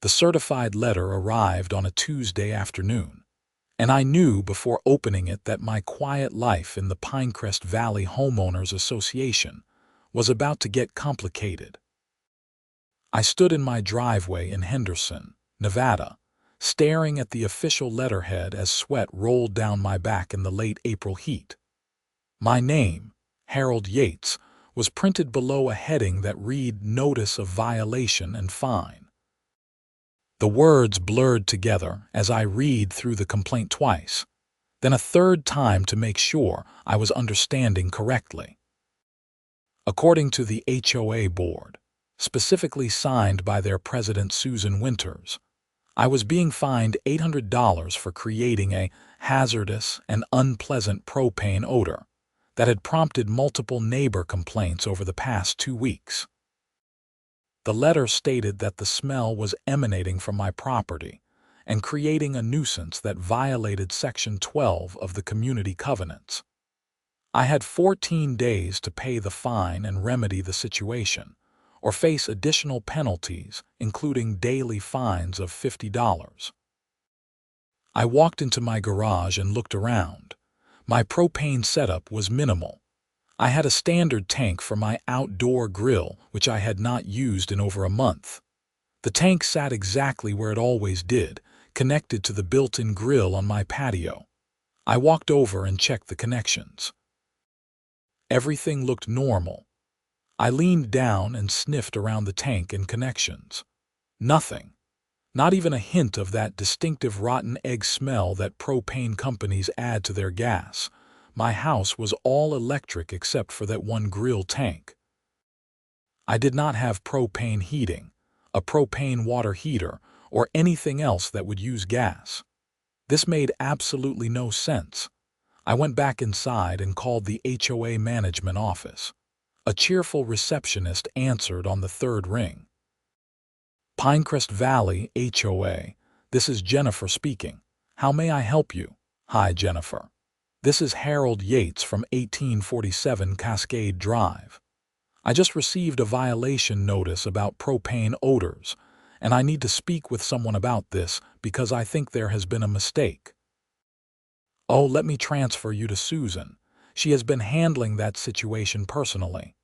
The certified letter arrived on a Tuesday afternoon, and I knew before opening it that my quiet life in the Pinecrest Valley Homeowners Association was about to get complicated. I stood in my driveway in Henderson, Nevada, staring at the official letterhead as sweat rolled down my back in the late April heat. My name, Harold Yates, was printed below a heading that read Notice of Violation and Fine. The words blurred together as I read through the complaint twice, then a third time to make sure I was understanding correctly. According to the HOA board, specifically signed by their president Susan Winters, I was being fined $800 for creating a hazardous and unpleasant propane odor that had prompted multiple neighbor complaints over the past 2 weeks. The letter stated that the smell was emanating from my property and creating a nuisance that violated Section 12 of the Community Covenants. I had 14 days to pay the fine and remedy the situation, or face additional penalties, including daily fines of $50. I walked into my garage and looked around. My propane setup was minimal. I had a standard tank for my outdoor grill, which I had not used in over a month. The tank sat exactly where it always did, connected to the built-in grill on my patio. I walked over and checked the connections. Everything looked normal. I leaned down and sniffed around the tank and connections. Nothing. Not even a hint of that distinctive rotten egg smell that propane companies add to their gas. My house was all electric except for that one grill tank. I did not have propane heating, a propane water heater, or anything else that would use gas. This made absolutely no sense. I went back inside and called the HOA management office. A cheerful receptionist answered on the third ring. Pinecrest Valley HOA, this is Jennifer speaking. How may I help you? Hi, Jennifer. This is Harold Yates from 1847 Cascade Drive. I just received a violation notice about propane odors, and I need to speak with someone about this because I think there has been a mistake. Oh, let me transfer you to Susan. She has been handling that situation personally.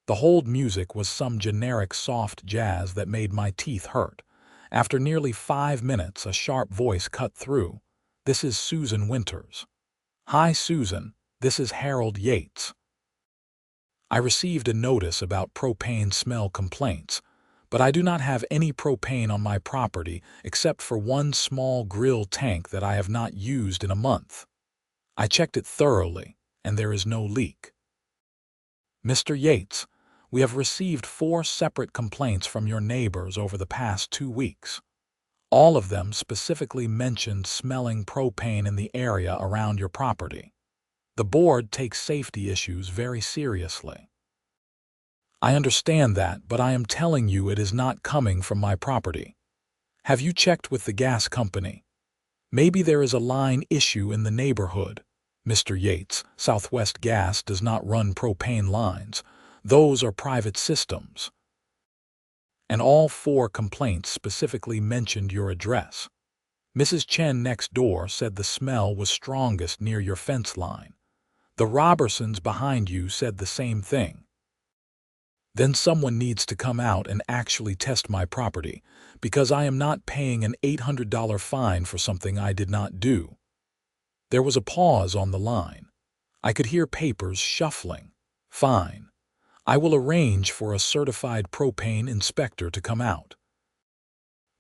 The hold music was some generic soft jazz that made my teeth hurt. After nearly 5 minutes, a sharp voice cut through. This is Susan Winters. Hi, Susan. This is Harold Yates. I received a notice about propane smell complaints, but I do not have any propane on my property except for one small grill tank that I have not used in a month. I checked it thoroughly, and there is no leak. Mr. Yates, we have received 4 separate complaints from your neighbors over the past 2 weeks. All of them specifically mentioned smelling propane in the area around your property. The board takes safety issues very seriously. I understand that, but I am telling you it is not coming from my property. Have you checked with the gas company? Maybe there is a line issue in the neighborhood. Mr. Yates, Southwest Gas does not run propane lines. Those are private systems. And all 4 complaints specifically mentioned your address. Mrs. Chen next door said the smell was strongest near your fence line. The Robertsons behind you said the same thing. Then someone needs to come out and actually test my property, because I am not paying an $800 fine for something I did not do. There was a pause on the line. I could hear papers shuffling. Fine. I will arrange for a certified propane inspector to come out.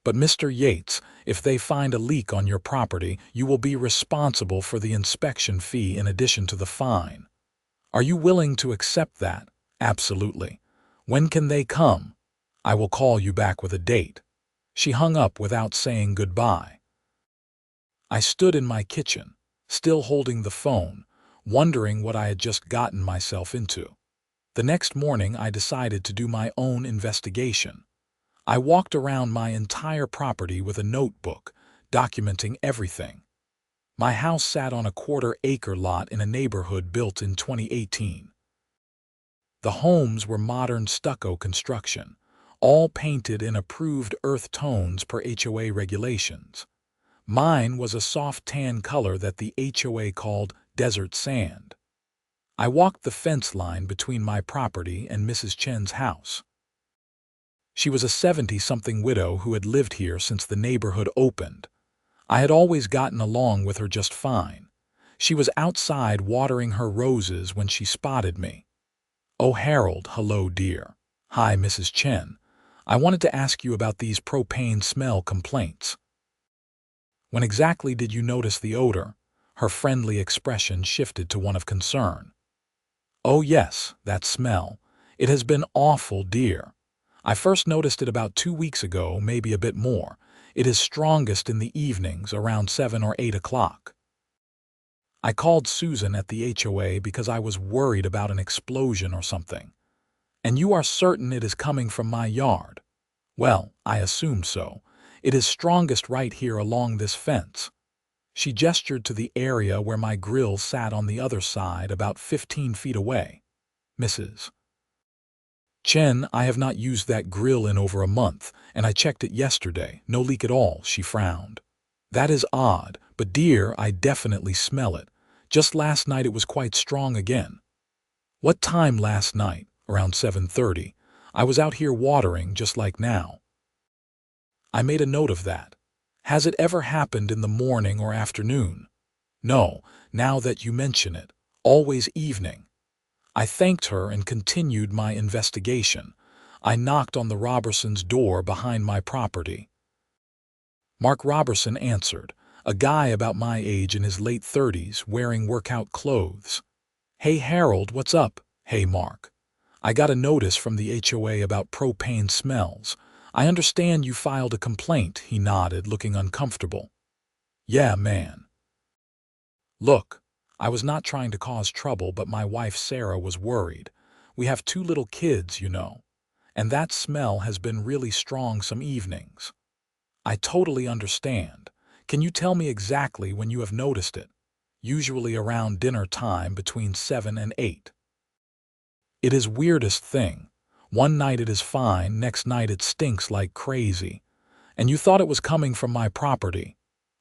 But Mr. Yates, if they find a leak on your property, you will be responsible for the inspection fee in addition to the fine. Are you willing to accept that? Absolutely. When can they come? I will call you back with a date. She hung up without saying goodbye. I stood in my kitchen, still holding the phone, wondering what I had just gotten myself into. The next morning, I decided to do my own investigation. I walked around my entire property with a notebook, documenting everything. My house sat on a quarter-acre lot in a neighborhood built in 2018. The homes were modern stucco construction, all painted in approved earth tones per HOA regulations. Mine was a soft tan color that the HOA called desert sand. I walked the fence line between my property and Mrs. Chen's house. She was a 70-something widow who had lived here since the neighborhood opened. I had always gotten along with her just fine. She was outside watering her roses when she spotted me. "Oh, Harold, hello, dear." "Hi, Mrs. Chen. I wanted to ask you about these propane smell complaints." "When exactly did you notice the odor?" Her friendly expression shifted to one of concern. "Oh yes, that smell. It has been awful, dear. I first noticed it about 2 weeks ago, maybe a bit more. It is strongest in the evenings, around 7 or 8 o'clock. I called Susan at the HOA because I was worried about an explosion or something. And you are certain it is coming from my yard?" "Well, I assumed so. It is strongest right here along this fence." She gestured to the area where my grill sat on the other side, about 15 feet away. "Mrs. Chen, I have not used that grill in over a month, and I checked it yesterday. No leak at all," she frowned. "That is odd, but dear, I definitely smell it. Just last night it was quite strong again." "What time last night?" "Around 7:30. I was out here watering, just like now." I made a note of that. "Has it ever happened in the morning or afternoon?" "No, now that you mention it. Always evening." I thanked her and continued my investigation. I knocked on the Robertsons' door behind my property. Mark Robertson answered, a guy about my age in his late 30s wearing workout clothes. "Hey Harold, what's up?" "Hey Mark. I got a notice from the HOA about propane smells. I understand you filed a complaint," he nodded, looking uncomfortable. "Yeah, man. Look, I was not trying to cause trouble, but my wife Sarah was worried. We have 2 little kids, you know. And that smell has been really strong some evenings." "I totally understand. Can you tell me exactly when you have noticed it?" "Usually around dinner time between 7 and 8. It is weirdest thing. One night it is fine, next night it stinks like crazy." "And you thought it was coming from my property?"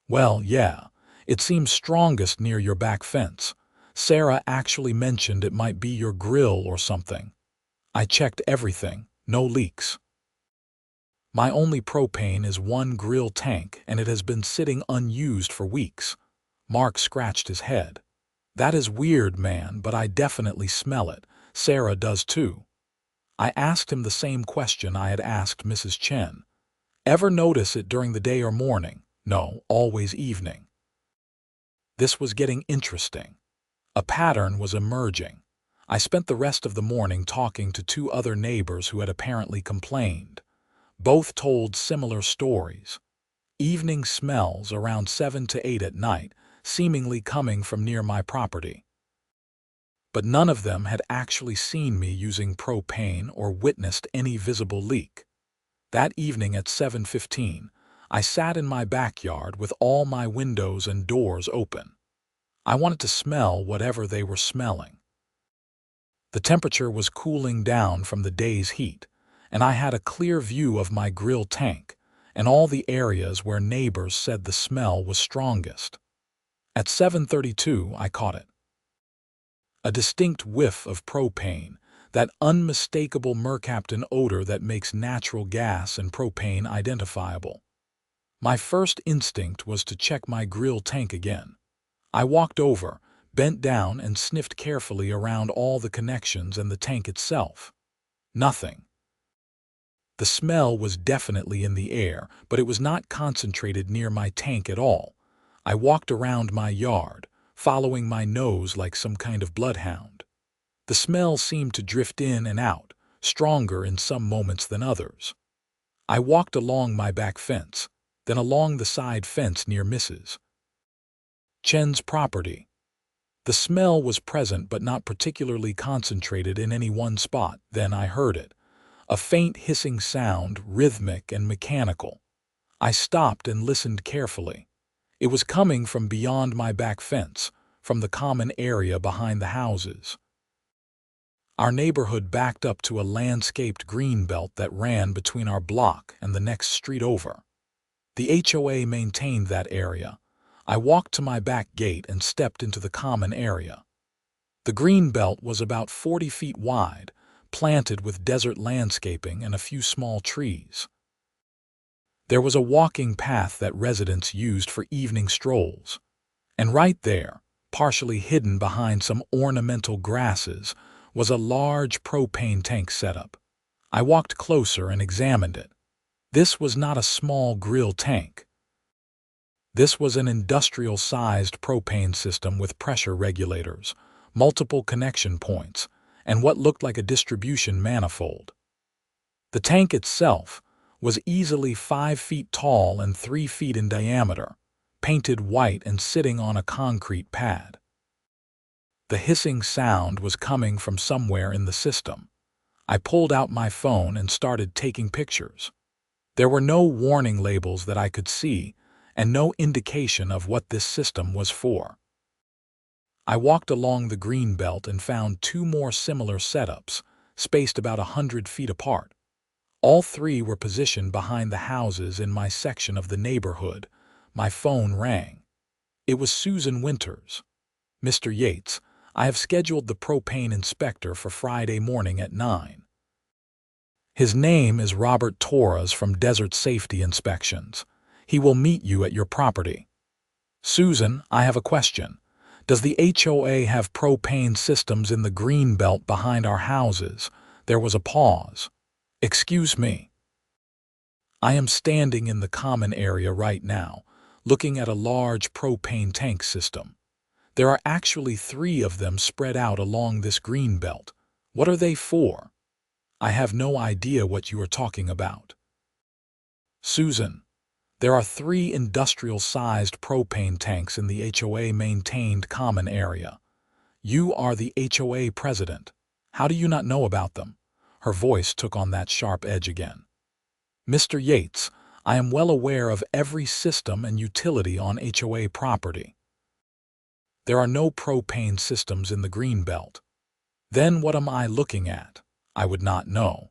"Well, yeah. It seems strongest near your back fence. Sarah actually mentioned it might be your grill or something. I checked everything. No leaks. My only propane is one grill tank, and it has been sitting unused for weeks." Mark scratched his head. "That is weird, man, but I definitely smell it. Sarah does too." I asked him the same question I had asked Mrs. Chen. "Ever notice it during the day or morning?" "No, always evening." This was getting interesting. A pattern was emerging. I spent the rest of the morning talking to 2 other neighbors who had apparently complained. Both told similar stories. Evening smells around 7 to 8 at night, seemingly coming from near my property. But none of them had actually seen me using propane or witnessed any visible leak. That evening at 7:15, I sat in my backyard with all my windows and doors open. I wanted to smell whatever they were smelling. The temperature was cooling down from the day's heat, and I had a clear view of my grill tank and all the areas where neighbors said the smell was strongest. At 7:32, I caught it. A distinct whiff of propane, that unmistakable mercaptan odor that makes natural gas and propane identifiable. My first instinct was to check my grill tank again. I walked over, bent down, and sniffed carefully around all the connections and the tank itself. Nothing. The smell was definitely in the air, but it was not concentrated near my tank at all. I walked around my yard, following my nose like some kind of bloodhound. The smell seemed to drift in and out, stronger in some moments than others. I walked along my back fence, then along the side fence near Mrs. Chen's property. The smell was present but not particularly concentrated in any one spot. Then I heard it. A faint hissing sound, rhythmic and mechanical. I stopped and listened carefully. It was coming from beyond my back fence, from the common area behind the houses. Our neighborhood backed up to a landscaped greenbelt that ran between our block and the next street over. The HOA maintained that area. I walked to my back gate and stepped into the common area. The greenbelt was about 40 feet wide, planted with desert landscaping and a few small trees. There was a walking path that residents used for evening strolls. And right there, partially hidden behind some ornamental grasses, was a large propane tank setup. I walked closer and examined it. This was not a small grill tank. This was an industrial-sized propane system with pressure regulators, multiple connection points, and what looked like a distribution manifold. The tank itself was easily 5 feet tall and 3 feet in diameter, painted white and sitting on a concrete pad. The hissing sound was coming from somewhere in the system. I pulled out my phone and started taking pictures. There were no warning labels that I could see, and no indication of what this system was for. I walked along the greenbelt and found 2 more similar setups, spaced about 100 feet apart. All 3 were positioned behind the houses in my section of the neighborhood. My phone rang. It was Susan Winters. "Mr. Yates, I have scheduled the propane inspector for Friday morning at 9. His name is Robert Torres from Desert Safety Inspections. He will meet you at your property." "Susan, I have a question. Does the HOA have propane systems in the greenbelt behind our houses?" There was a pause. "Excuse me. I am standing in the common area right now, looking at a large propane tank system. There are actually 3 of them spread out along this greenbelt. What are they for?" "I have no idea what you are talking about." "Susan, there are 3 industrial-sized propane tanks in the HOA-maintained common area. You are the HOA president. How do you not know about them?" Her voice took on that sharp edge again. "Mr. Yates, I am well aware of every system and utility on HOA property. There are no propane systems in the greenbelt." "Then what am I looking at?" "I would not know.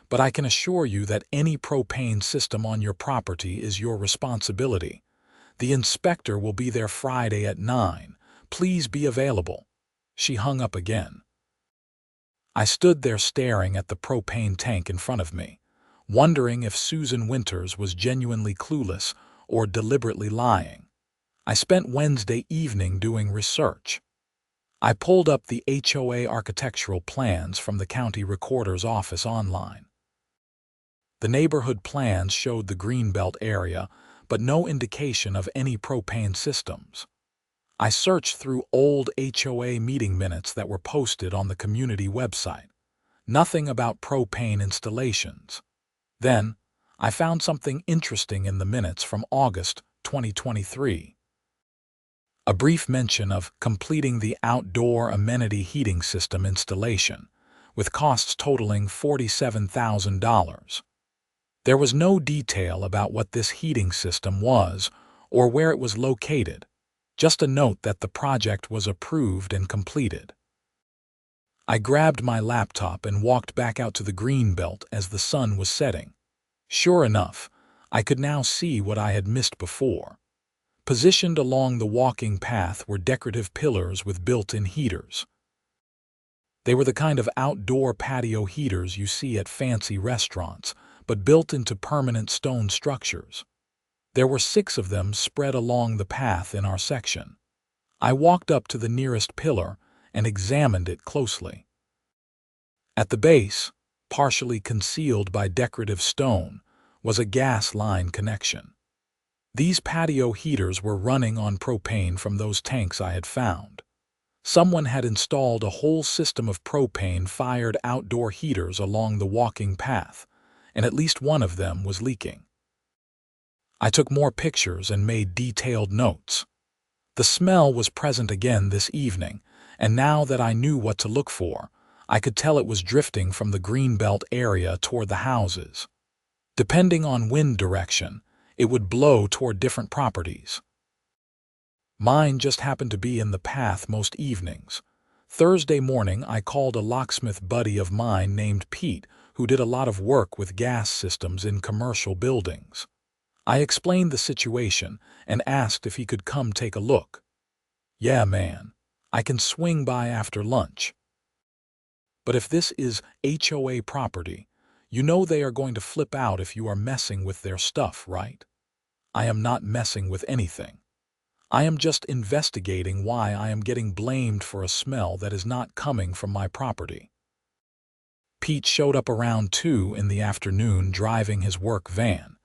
But I can assure you that any propane system on your property is your responsibility. The inspector will be there Friday at 9. Please be available." She hung up again. I stood there staring at the propane tank in front of me, wondering if Susan Winters was genuinely clueless or deliberately lying. I spent Wednesday evening doing research. I pulled up the HOA architectural plans from the county recorder's office online. The neighborhood plans showed the greenbelt area, but no indication of any propane systems. I searched through old HOA meeting minutes that were posted on the community website. Nothing about propane installations. Then, I found something interesting in the minutes from August 2023. A brief mention of completing the outdoor amenity heating system installation, with costs totaling $47,000. There was no detail about what this heating system was or where it was located, just a note that the project was approved and completed. I grabbed my laptop and walked back out to the greenbelt as the sun was setting. Sure enough, I could now see what I had missed before. Positioned along the walking path were decorative pillars with built-in heaters. They were the kind of outdoor patio heaters you see at fancy restaurants, but built into permanent stone structures. There were 6 of them spread along the path in our section. I walked up to the nearest pillar and examined it closely. At the base, partially concealed by decorative stone, was a gas line connection. These patio heaters were running on propane from those tanks I had found. Someone had installed a whole system of propane-fired outdoor heaters along the walking path, and at least one of them was leaking. I took more pictures and made detailed notes. The smell was present again this evening, and now that I knew what to look for, I could tell it was drifting from the greenbelt area toward the houses. Depending on wind direction, it would blow toward different properties. Mine just happened to be in the path most evenings. Thursday morning, I called a locksmith buddy of mine named Pete, who did a lot of work with gas systems in commercial buildings. I explained the situation and asked if he could come take a look. "Yeah, man, I can swing by after lunch. But if this is HOA property, you know they are going to flip out if you are messing with their stuff, right?" "I am not messing with anything. I am just investigating why I am getting blamed for a smell that is not coming from my property." Pete showed up around 2 in the afternoon driving his work van.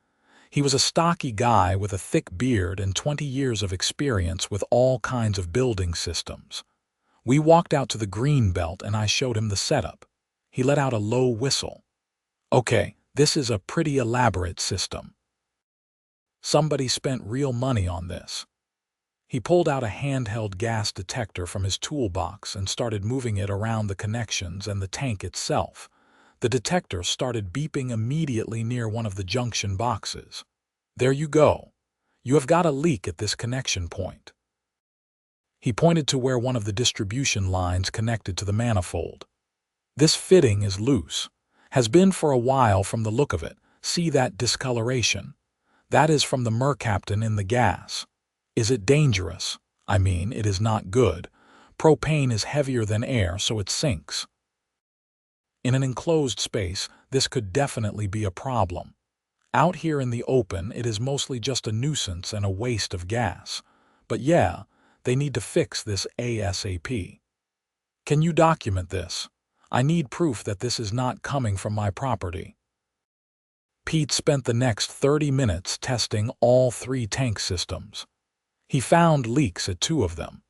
He was a stocky guy with a thick beard and 20 years of experience with all kinds of building systems. We walked out to the green belt and I showed him the setup. He let out a low whistle. "Okay, this is a pretty elaborate system. Somebody spent real money on this." He pulled out a handheld gas detector from his toolbox and started moving it around the connections and the tank itself. The detector started beeping immediately near one of the junction boxes. "There you go. You have got a leak at this connection point." He pointed to where one of the distribution lines connected to the manifold. "This fitting is loose. Has been for a while from the look of it. See that discoloration? That is from the mercaptan in the gas. Is it dangerous? I mean, it is not good. Propane is heavier than air, so it sinks. In an enclosed space, this could definitely be a problem. Out here in the open, it is mostly just a nuisance and a waste of gas. But yeah, they need to fix this ASAP. Can you document this? I need proof that this is not coming from my property." Pete spent the next 30 minutes testing all 3 tank systems. He found leaks at 2 of them.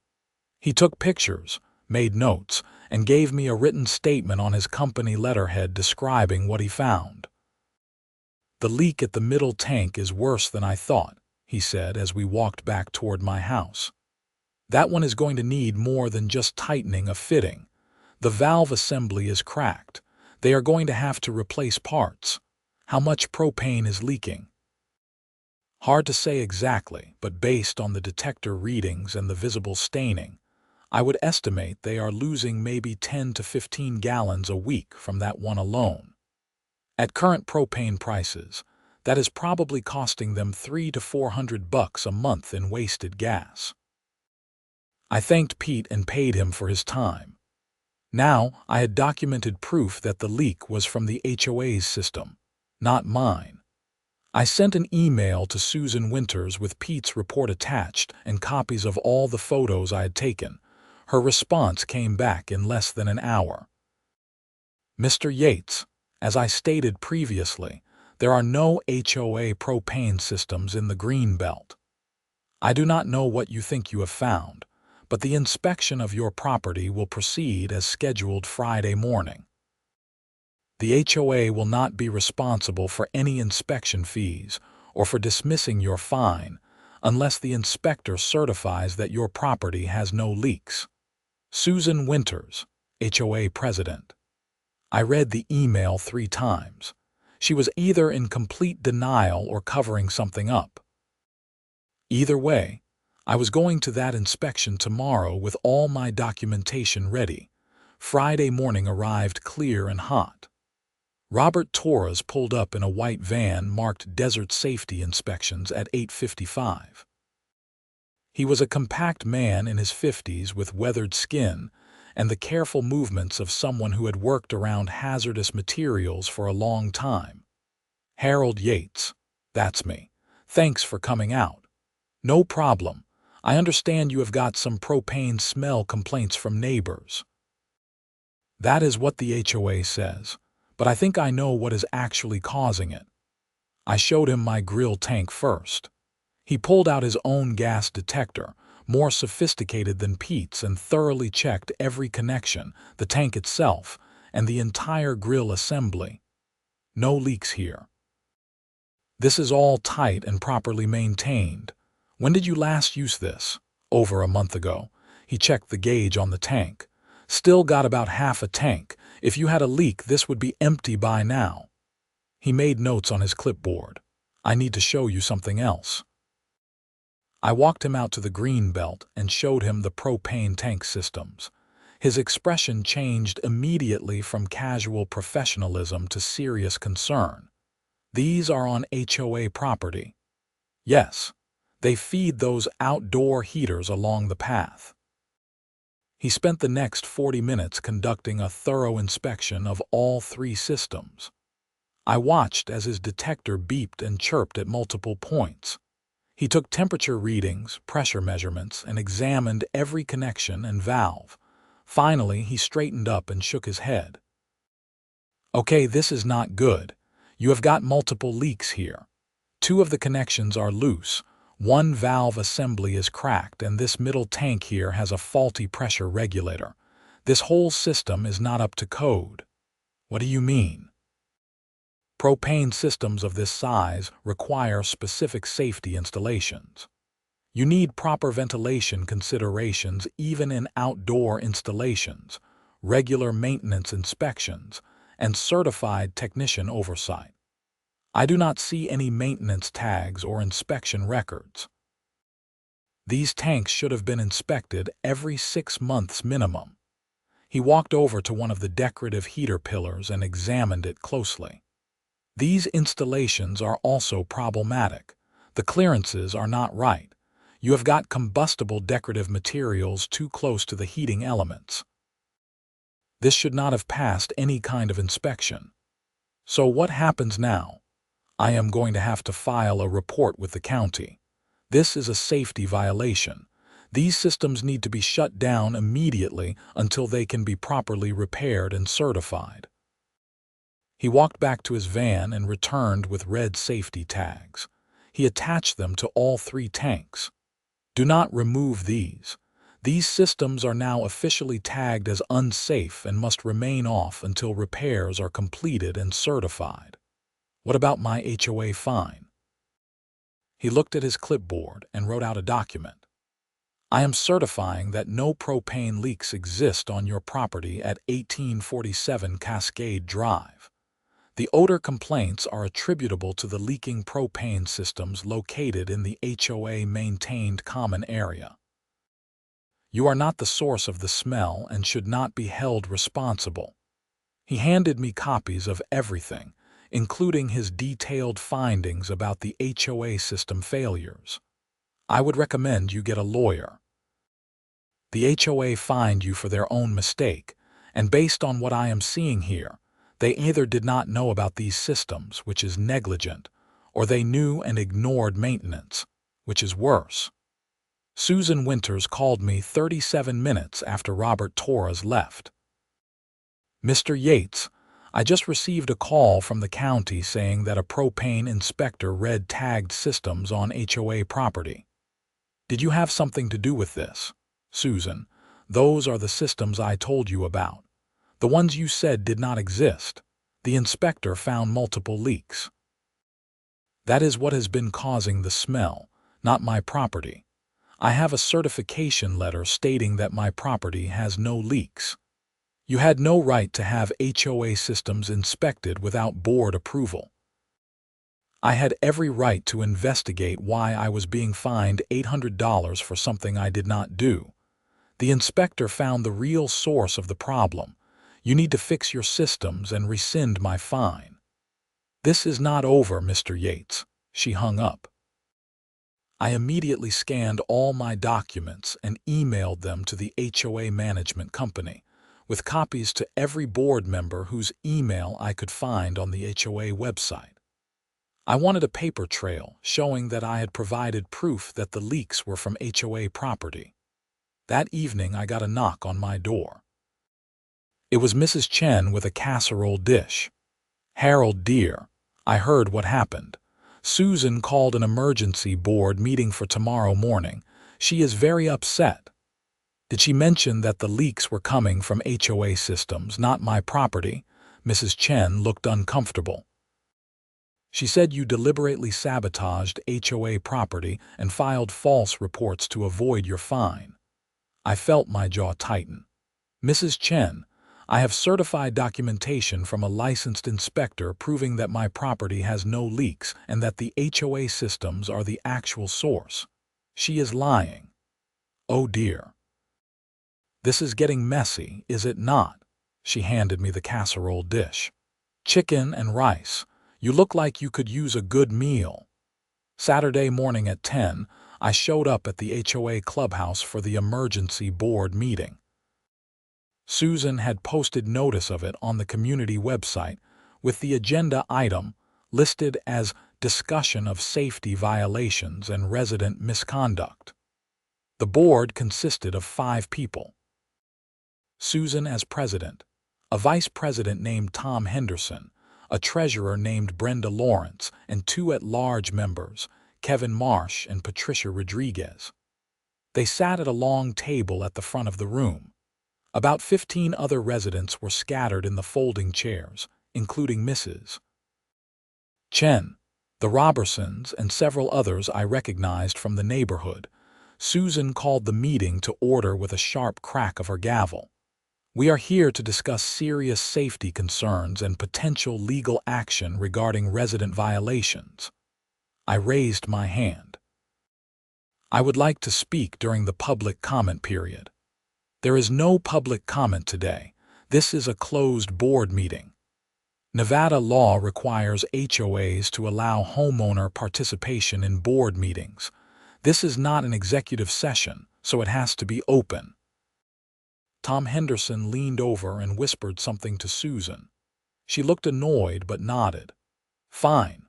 He took pictures, made notes, and gave me a written statement on his company letterhead describing what he found. "The leak at the middle tank is worse than I thought," he said as we walked back toward my house. "That one is going to need more than just tightening a fitting. The valve assembly is cracked. They are going to have to replace parts. How much propane is leaking?" "Hard to say exactly, but based on the detector readings and the visible staining, I would estimate they are losing maybe 10 to 15 gallons a week from that one alone. At current propane prices, that is probably costing them $300 to $400 a month in wasted gas." I thanked Pete and paid him for his time. Now I had documented proof that the leak was from the HOA's system, not mine. I sent an email to Susan Winters with Pete's report attached and copies of all the photos I had taken. Her response came back in less than an hour. "Mr. Yates, as I stated previously, there are no HOA propane systems in the green belt. I do not know what you think you have found, but the inspection of your property will proceed as scheduled Friday morning. The HOA will not be responsible for any inspection fees or for dismissing your fine unless the inspector certifies that your property has no leaks. Susan Winters, HOA President." I read the email 3 times. She was either in complete denial or covering something up. Either way, I was going to that inspection tomorrow with all my documentation ready. Friday morning arrived clear and hot. Robert Torres pulled up in a white van marked Desert Safety Inspections at 8:55. He was a compact man in his 50s with weathered skin and the careful movements of someone who had worked around hazardous materials for a long time. "Harold Yates, that's me. Thanks for coming out. No problem. I understand you have got some propane smell complaints from neighbors." "That is what the HOA says, but I think I know what is actually causing it." I showed him my grill tank first. He pulled out his own gas detector, more sophisticated than Pete's, and thoroughly checked every connection, the tank itself, and the entire grill assembly. "No leaks here. This is all tight and properly maintained. When did you last use this?" "Over a month ago." He checked the gauge on the tank. "Still got about half a tank. If you had a leak, this would be empty by now." He made notes on his clipboard. "I need to show you something else." I walked him out to the green belt and showed him the propane tank systems. His expression changed immediately from casual professionalism to serious concern. These are on HOA property. Yes, they feed those outdoor heaters along the path. He spent the next 40 minutes conducting a thorough inspection of all 3 systems. I watched as his detector beeped and chirped at multiple points. He took temperature readings, pressure measurements, and examined every connection and valve. Finally, he straightened up and shook his head. "Okay, this is not good. You have got multiple leaks here. 2 of the connections are loose, 1 valve assembly is cracked, and this middle tank here has a faulty pressure regulator. This whole system is not up to code." "What do you mean?" Propane systems of this size require specific safety installations. You need proper ventilation considerations even in outdoor installations, regular maintenance inspections, and certified technician oversight. I do not see any maintenance tags or inspection records. These tanks should have been inspected every 6 months minimum. He walked over to one of the decorative heater pillars and examined it closely. These installations are also problematic. The clearances are not right. You have got combustible decorative materials too close to the heating elements. This should not have passed any kind of inspection. So what happens now? I am going to have to file a report with the county. This is a safety violation. These systems need to be shut down immediately until they can be properly repaired and certified. He walked back to his van and returned with red safety tags. He attached them to all 3 tanks. "Do not remove these. These systems are now officially tagged as unsafe and must remain off until repairs are completed and certified." "What about my HOA fine?" He looked at his clipboard and wrote out a document. "I am certifying that no propane leaks exist on your property at 1847 Cascade Drive. The odor complaints are attributable to the leaking propane systems located in the HOA-maintained common area. You are not the source of the smell and should not be held responsible." He handed me copies of everything, including his detailed findings about the HOA system failures. "I would recommend you get a lawyer. The HOA fined you for their own mistake, and based on what I am seeing here, they either did not know about these systems, which is negligent, or they knew and ignored maintenance, which is worse." Susan Winters called me 37 minutes after Robert Torres left. "Mr. Yates, I just received a call from the county saying that a propane inspector read tagged systems on HOA property. Did you have something to do with this?" "Susan, those are the systems I told you about. The ones you said did not exist. The inspector found multiple leaks. That is what has been causing the smell, not my property. I have a certification letter stating that my property has no leaks. You had no right to have HOA systems inspected without board approval. I had every right to investigate why I was being fined $800 for something I did not do. The inspector found the real source of the problem. You need to fix your systems and rescind my fine." "This is not over, Mr. Yates." She hung up. I immediately scanned all my documents and emailed them to the HOA management company, with copies to every board member whose email I could find on the HOA website. I wanted a paper trail showing that I had provided proof that the leaks were from HOA property. That evening I got a knock on my door. It was Mrs. Chen with a casserole dish. "Harold, dear, I heard what happened. Susan called an emergency board meeting for tomorrow morning. She is very upset." "Did she mention that the leaks were coming from HOA systems, not my property?" Mrs. Chen looked uncomfortable. "She said you deliberately sabotaged HOA property and filed false reports to avoid your fine." I felt my jaw tighten. "Mrs. Chen, I have certified documentation from a licensed inspector proving that my property has no leaks and that the HOA systems are the actual source. She is lying." "Oh dear." This is getting messy, is it not? She handed me the casserole dish. Chicken and rice. You look like you could use a good meal. Saturday morning at 10, I showed up at the HOA clubhouse for the emergency board meeting. Susan had posted notice of it on the community website with the agenda item listed as discussion of safety violations and resident misconduct. The board consisted of 5 people. Susan as president, a vice president named Tom Henderson, a treasurer named Brenda Lawrence, and 2 at-large members, Kevin Marsh and Patricia Rodriguez. They sat at a long table at the front of the room. About 15 other residents were scattered in the folding chairs, including Mrs. Chen, the Robertsons, and several others I recognized from the neighborhood. Susan called the meeting to order with a sharp crack of her gavel. We are here to discuss serious safety concerns and potential legal action regarding resident violations. I raised my hand. I would like to speak during the public comment period. There is no public comment today. This is a closed board meeting. Nevada law requires HOAs to allow homeowner participation in board meetings. This is not an executive session, so it has to be open. Tom Henderson leaned over and whispered something to Susan. She looked annoyed but nodded. Fine.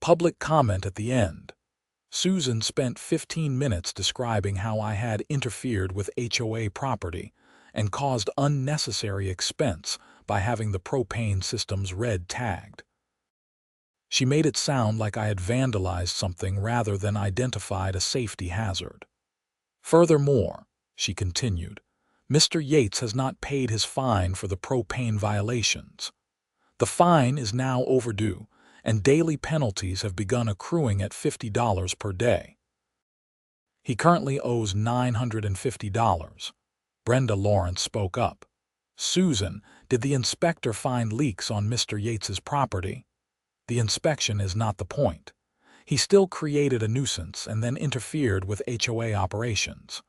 Public comment at the end. Susan spent 15 minutes describing how I had interfered with HOA property and caused unnecessary expense by having the propane systems red tagged. She made it sound like I had vandalized something rather than identified a safety hazard. Furthermore, she continued, Mr. Yates has not paid his fine for the propane violations. The fine is now overdue, and daily penalties have begun accruing at $50 per day. He currently owes $950. Brenda Lawrence spoke up. Susan, did the inspector find leaks on Mr. Yates's property? The inspection is not the point. He still created a nuisance and then interfered with HOA operations.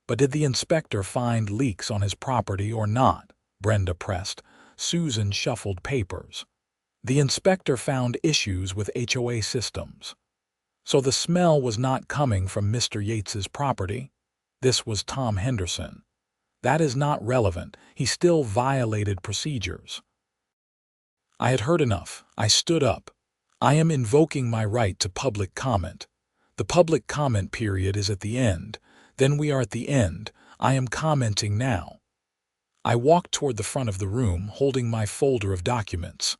But did the inspector find leaks on his property or not? Brenda pressed. Susan shuffled papers. The inspector found issues with HOA systems. So the smell was not coming from Mr. Yates's property? This was Tom Henderson. That is not relevant. He still violated procedures. I had heard enough. I stood up. I am invoking my right to public comment. The public comment period is at the end. Then we are at the end. I am commenting now. I walked toward the front of the room, holding my folder of documents.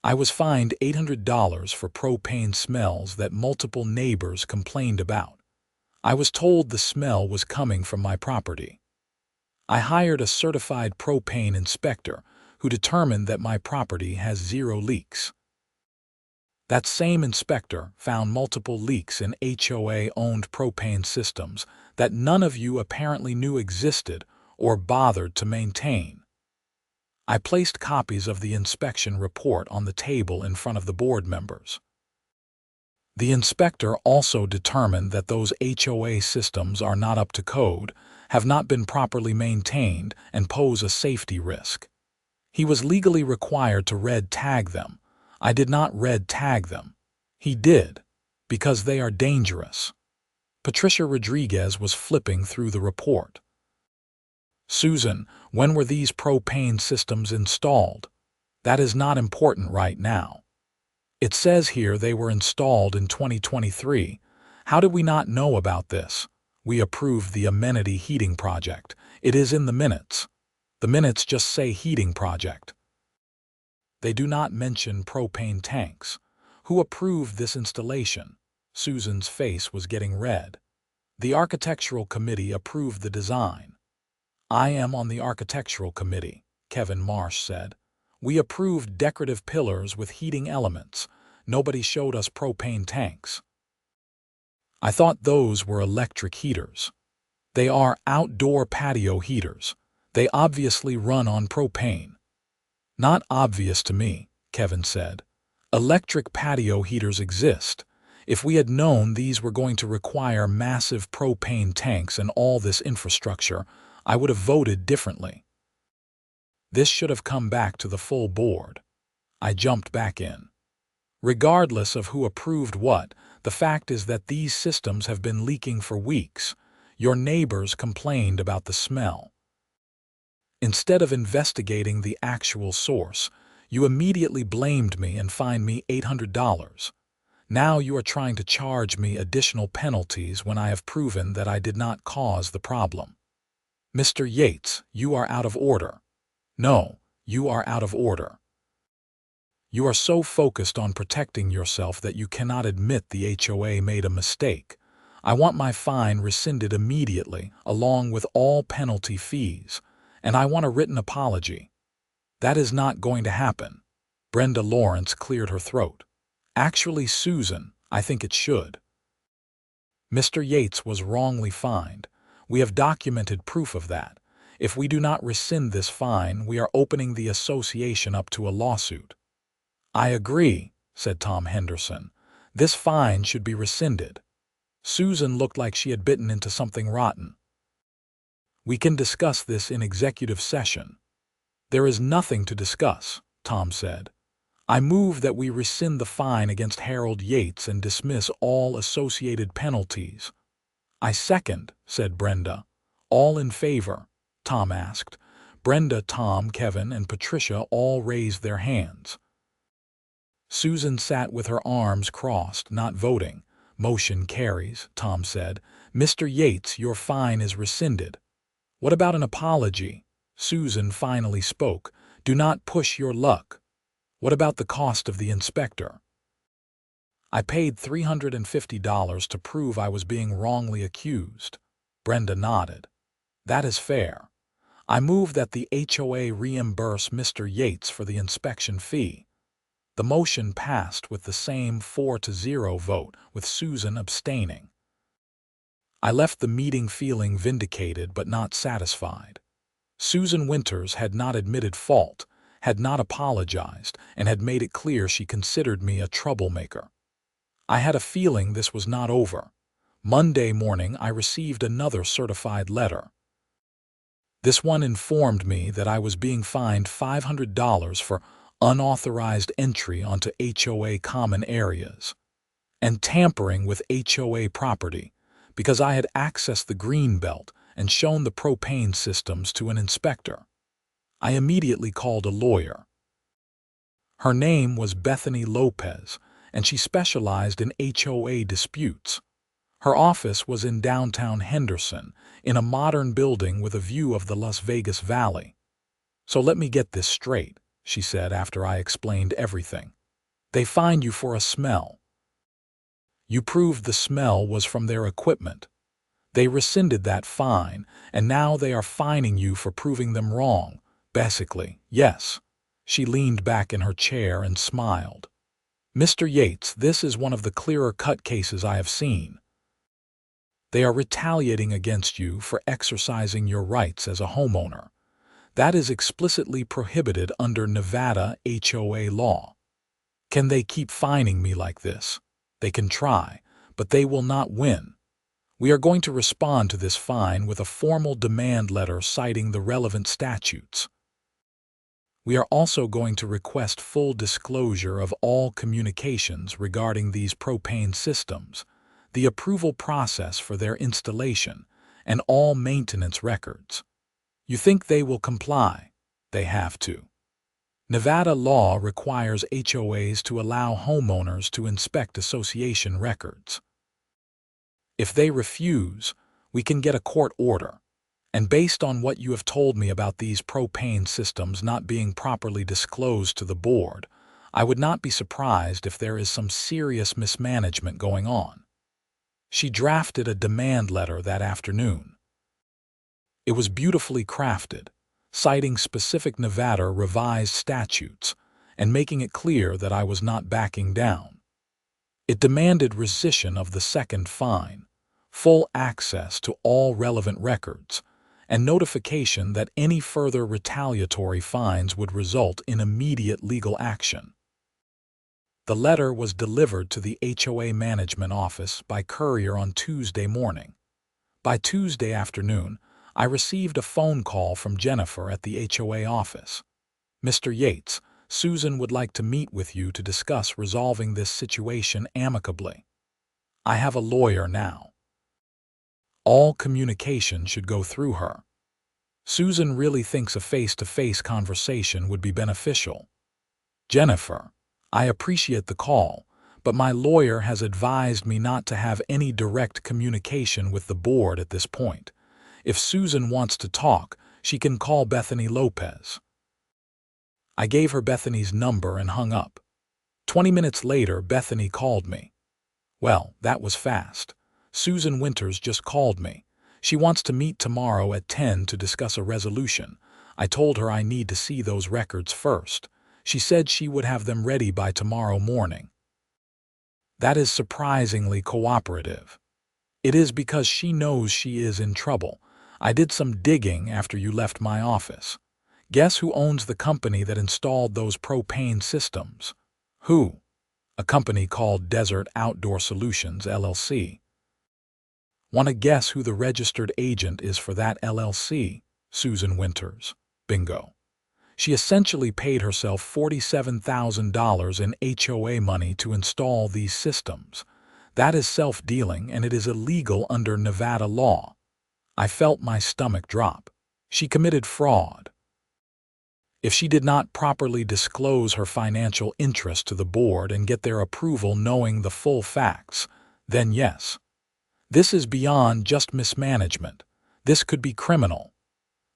I was fined $800 for propane smells that multiple neighbors complained about. I was told the smell was coming from my property. I hired a certified propane inspector who determined that my property has 0 leaks. That same inspector found multiple leaks in HOA-owned propane systems that none of you apparently knew existed or bothered to maintain. I placed copies of the inspection report on the table in front of the board members. The inspector also determined that those HOA systems are not up to code, have not been properly maintained, and pose a safety risk. He was legally required to red tag them. I did not red tag them. He did, because they are dangerous. Patricia Rodriguez was flipping through the report. Susan, when were these propane systems installed? That is not important right now. It says here they were installed in 2023. How did we not know about this? We approved the amenity heating project. It is in the minutes. The minutes just say heating project. They do not mention propane tanks. Who approved this installation? Susan's face was getting red. The architectural committee approved the design. I am on the architectural committee, Kevin Marsh said. We approved decorative pillars with heating elements. Nobody showed us propane tanks. I thought those were electric heaters. They are outdoor patio heaters. They obviously run on propane. Not obvious to me, Kevin said. Electric patio heaters exist. If we had known these were going to require massive propane tanks and all this infrastructure, I would have voted differently. This should have come back to the full board. I jumped back in. Regardless of who approved what, the fact is that these systems have been leaking for weeks. Your neighbors complained about the smell. Instead of investigating the actual source, you immediately blamed me and fined me $800. Now you are trying to charge me additional penalties when I have proven that I did not cause the problem. Mr. Yates, you are out of order. No, you are out of order. You are so focused on protecting yourself that you cannot admit the HOA made a mistake. I want my fine rescinded immediately, along with all penalty fees, and I want a written apology. That is not going to happen. Brenda Lawrence cleared her throat. Actually, Susan, I think it should. Mr. Yates was wrongly fined. We have documented proof of that. If we do not rescind this fine, we are opening the association up to a lawsuit. I agree, said Tom Henderson. This fine should be rescinded. Susan looked like she had bitten into something rotten. We can discuss this in executive session. There is nothing to discuss, Tom said. I move that we rescind the fine against Harold Yates and dismiss all associated penalties. I second, said Brenda. All in favor? Tom asked. Brenda, Tom, Kevin, and Patricia all raised their hands. Susan sat with her arms crossed, not voting. Motion carries, Tom said. Mr. Yates, your fine is rescinded. What about an apology? Susan finally spoke. Do not push your luck. What about the cost of the inspector? I paid $350 to prove I was being wrongly accused. Brenda nodded. That is fair. I move that the HOA reimburse Mr. Yates for the inspection fee. The motion passed with the same 4-0 vote, with Susan abstaining. I left the meeting feeling vindicated but not satisfied. Susan Winters had not admitted fault, had not apologized, and had made it clear she considered me a troublemaker. I had a feeling this was not over. Monday morning I received another certified letter. This one informed me that I was being fined $500 for unauthorized entry onto HOA common areas and tampering with HOA property because I had accessed the green belt and shown the propane systems to an inspector. I immediately called a lawyer. Her name was Bethany Lopez, and she specialized in HOA disputes. Her office was in downtown Henderson, in a modern building with a view of the Las Vegas Valley. So let me get this straight, she said after I explained everything. They fined you for a smell. You proved the smell was from their equipment. They rescinded that fine, and now they are fining you for proving them wrong. Basically, yes. She leaned back in her chair and smiled. Mr. Yates, this is one of the clearer-cut cases I have seen. They are retaliating against you for exercising your rights as a homeowner. That is explicitly prohibited under Nevada HOA law. Can they keep fining me like this? They can try, but they will not win. We are going to respond to this fine with a formal demand letter citing the relevant statutes. We are also going to request full disclosure of all communications regarding these propane systems, the approval process for their installation, and all maintenance records. You think they will comply? They have to. Nevada law requires HOAs to allow homeowners to inspect association records. If they refuse, we can get a court order. And based on what you have told me about these propane systems not being properly disclosed to the board, I would not be surprised if there is some serious mismanagement going on. She drafted a demand letter that afternoon. It was beautifully crafted, citing specific Nevada revised statutes and making it clear that I was not backing down. It demanded rescission of the second fine, full access to all relevant records, and notification that any further retaliatory fines would result in immediate legal action. The letter was delivered to the HOA management office by courier on Tuesday morning. By Tuesday afternoon, I received a phone call from Jennifer at the HOA office. "Mr. Yates, Susan would like to meet with you to discuss resolving this situation amicably. I have a lawyer now. All communication should go through her. Susan really thinks a face-to-face conversation would be beneficial. Jennifer, I appreciate the call, but my lawyer has advised me not to have any direct communication with the board at this point. If Susan wants to talk, she can call Bethany Lopez." I gave her Bethany's number and hung up. 20 minutes later, Bethany called me. "Well, that was fast. Susan Winters just called me. She wants to meet tomorrow at 10 to discuss a resolution. I told her I need to see those records first. She said she would have them ready by tomorrow morning." That is surprisingly cooperative. It is because she knows she is in trouble. I did some digging after you left my office. Guess who owns the company that installed those propane systems? Who? A company called Desert Outdoor Solutions, LLC. Want to guess who the registered agent is for that LLC? Susan Winters. Bingo. She essentially paid herself $47,000 in HOA money to install these systems. That is self-dealing, and it is illegal under Nevada law. I felt my stomach drop. She committed fraud. If she did not properly disclose her financial interest to the board and get their approval knowing the full facts, then yes. This is beyond just mismanagement. This could be criminal.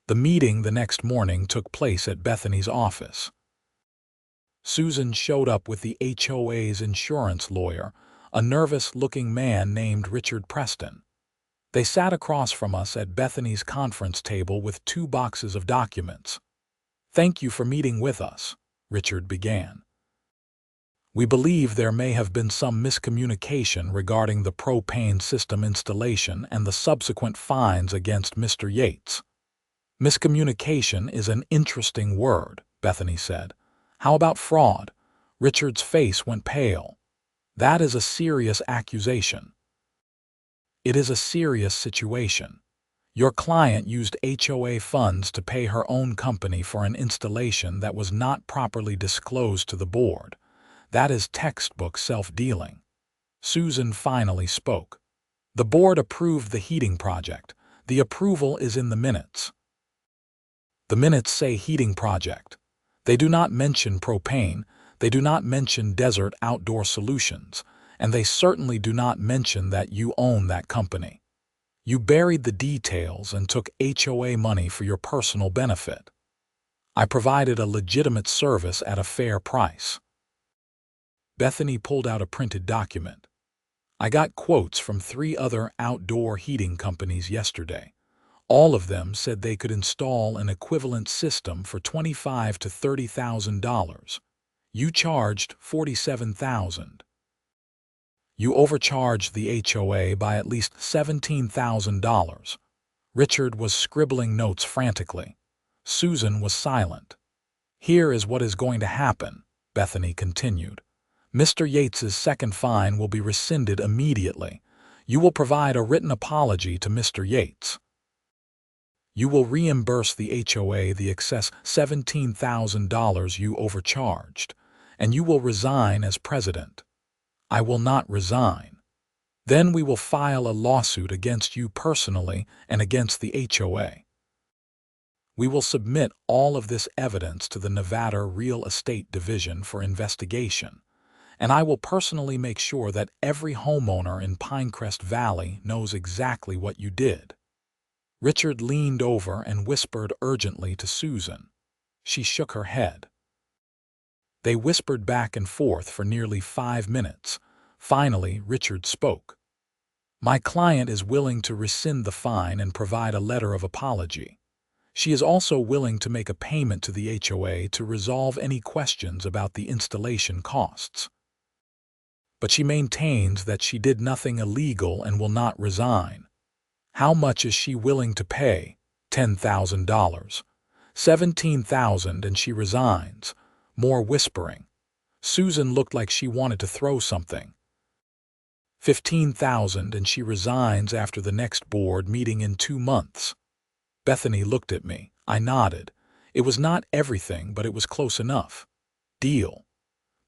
The meeting the next morning took place at Bethany's office. Susan showed up with the HOA's insurance lawyer, a nervous-looking man named Richard Preston. They sat across from us at Bethany's conference table with 2 boxes of documents. "Thank you for meeting with us," Richard began. "We believe there may have been some miscommunication regarding the propane system installation and the subsequent fines against Mr. Yates." "Miscommunication is an interesting word," Bethany said. "How about fraud?" Richard's face went pale. "That is a serious accusation." "It is a serious situation. Your client used HOA funds to pay her own company for an installation that was not properly disclosed to the board. That is textbook self-dealing." Susan finally spoke. "The board approved the heating project. The approval is in the minutes." "The minutes say heating project. They do not mention propane, they do not mention Desert Outdoor Solutions, and they certainly do not mention that you own that company. You buried the details and took HOA money for your personal benefit. I provided a legitimate service at a fair price." Bethany pulled out a printed document. "I got quotes from 3 other outdoor heating companies yesterday. All of them said they could install an equivalent system for $25,000 to $30,000. You charged $47,000. You overcharged the HOA by at least $17,000. Richard was scribbling notes frantically. Susan was silent. "Here is what is going to happen," Bethany continued. "Mr. Yates's second fine will be rescinded immediately. You will provide a written apology to Mr. Yates. You will reimburse the HOA the excess $17,000 you overcharged, and you will resign as president." "I will not resign." "Then we will file a lawsuit against you personally and against the HOA. We will submit all of this evidence to the Nevada Real Estate Division for investigation, and I will personally make sure that every homeowner in Pinecrest Valley knows exactly what you did." Richard leaned over and whispered urgently to Susan. She shook her head. They whispered back and forth for nearly 5 minutes. Finally, Richard spoke. "My client is willing to rescind the fine and provide a letter of apology. She is also willing to make a payment to the HOA to resolve any questions about the installation costs. But she maintains that she did nothing illegal and will not resign." "How much is she willing to pay?" $10,000. $17,000 and she resigns. More whispering. Susan looked like she wanted to throw something. 15,000 and she resigns after the next board meeting in 2 months. Bethany looked at me. I nodded. It was not everything, but it was close enough. Deal.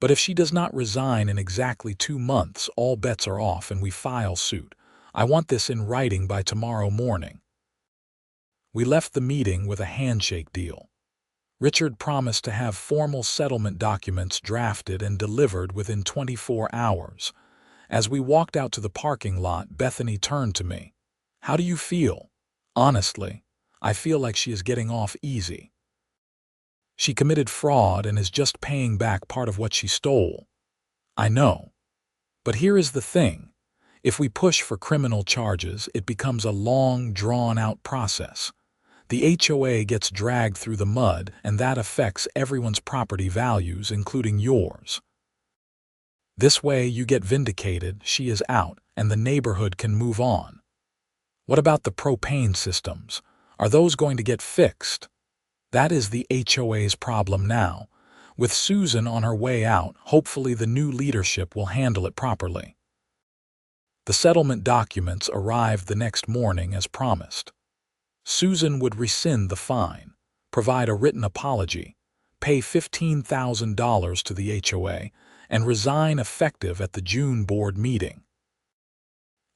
But if she does not resign in exactly 2 months, all bets are off and we file suit. I want this in writing by tomorrow morning. We left the meeting with a handshake deal. Richard promised to have formal settlement documents drafted and delivered within 24 hours. As we walked out to the parking lot, Bethany turned to me. "How do you feel?" "Honestly, I feel like she is getting off easy. She committed fraud and is just paying back part of what she stole." "I know. But here is the thing. If we push for criminal charges, it becomes a long, drawn-out process. The HOA gets dragged through the mud, and that affects everyone's property values, including yours. This way you get vindicated, she is out, and the neighborhood can move on." "What about the propane systems? Are those going to get fixed?" "That is the HOA's problem now. With Susan on her way out, hopefully the new leadership will handle it properly." The settlement documents arrived the next morning as promised. Susan would rescind the fine, provide a written apology, pay $15,000 to the HOA, and resign effective at the June board meeting.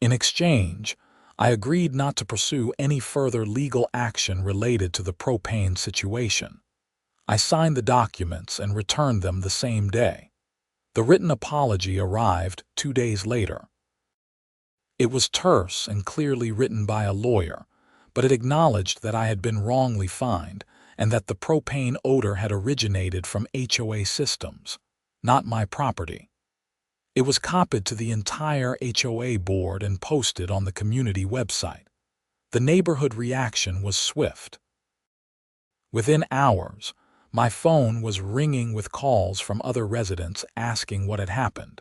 In exchange, I agreed not to pursue any further legal action related to the propane situation. I signed the documents and returned them the same day. The written apology arrived 2 days later. It was terse and clearly written by a lawyer, but it acknowledged that I had been wrongly fined and that the propane odor had originated from HOA systems, not my property. It was copied to the entire HOA board and posted on the community website. The neighborhood reaction was swift. Within hours, my phone was ringing with calls from other residents asking what had happened.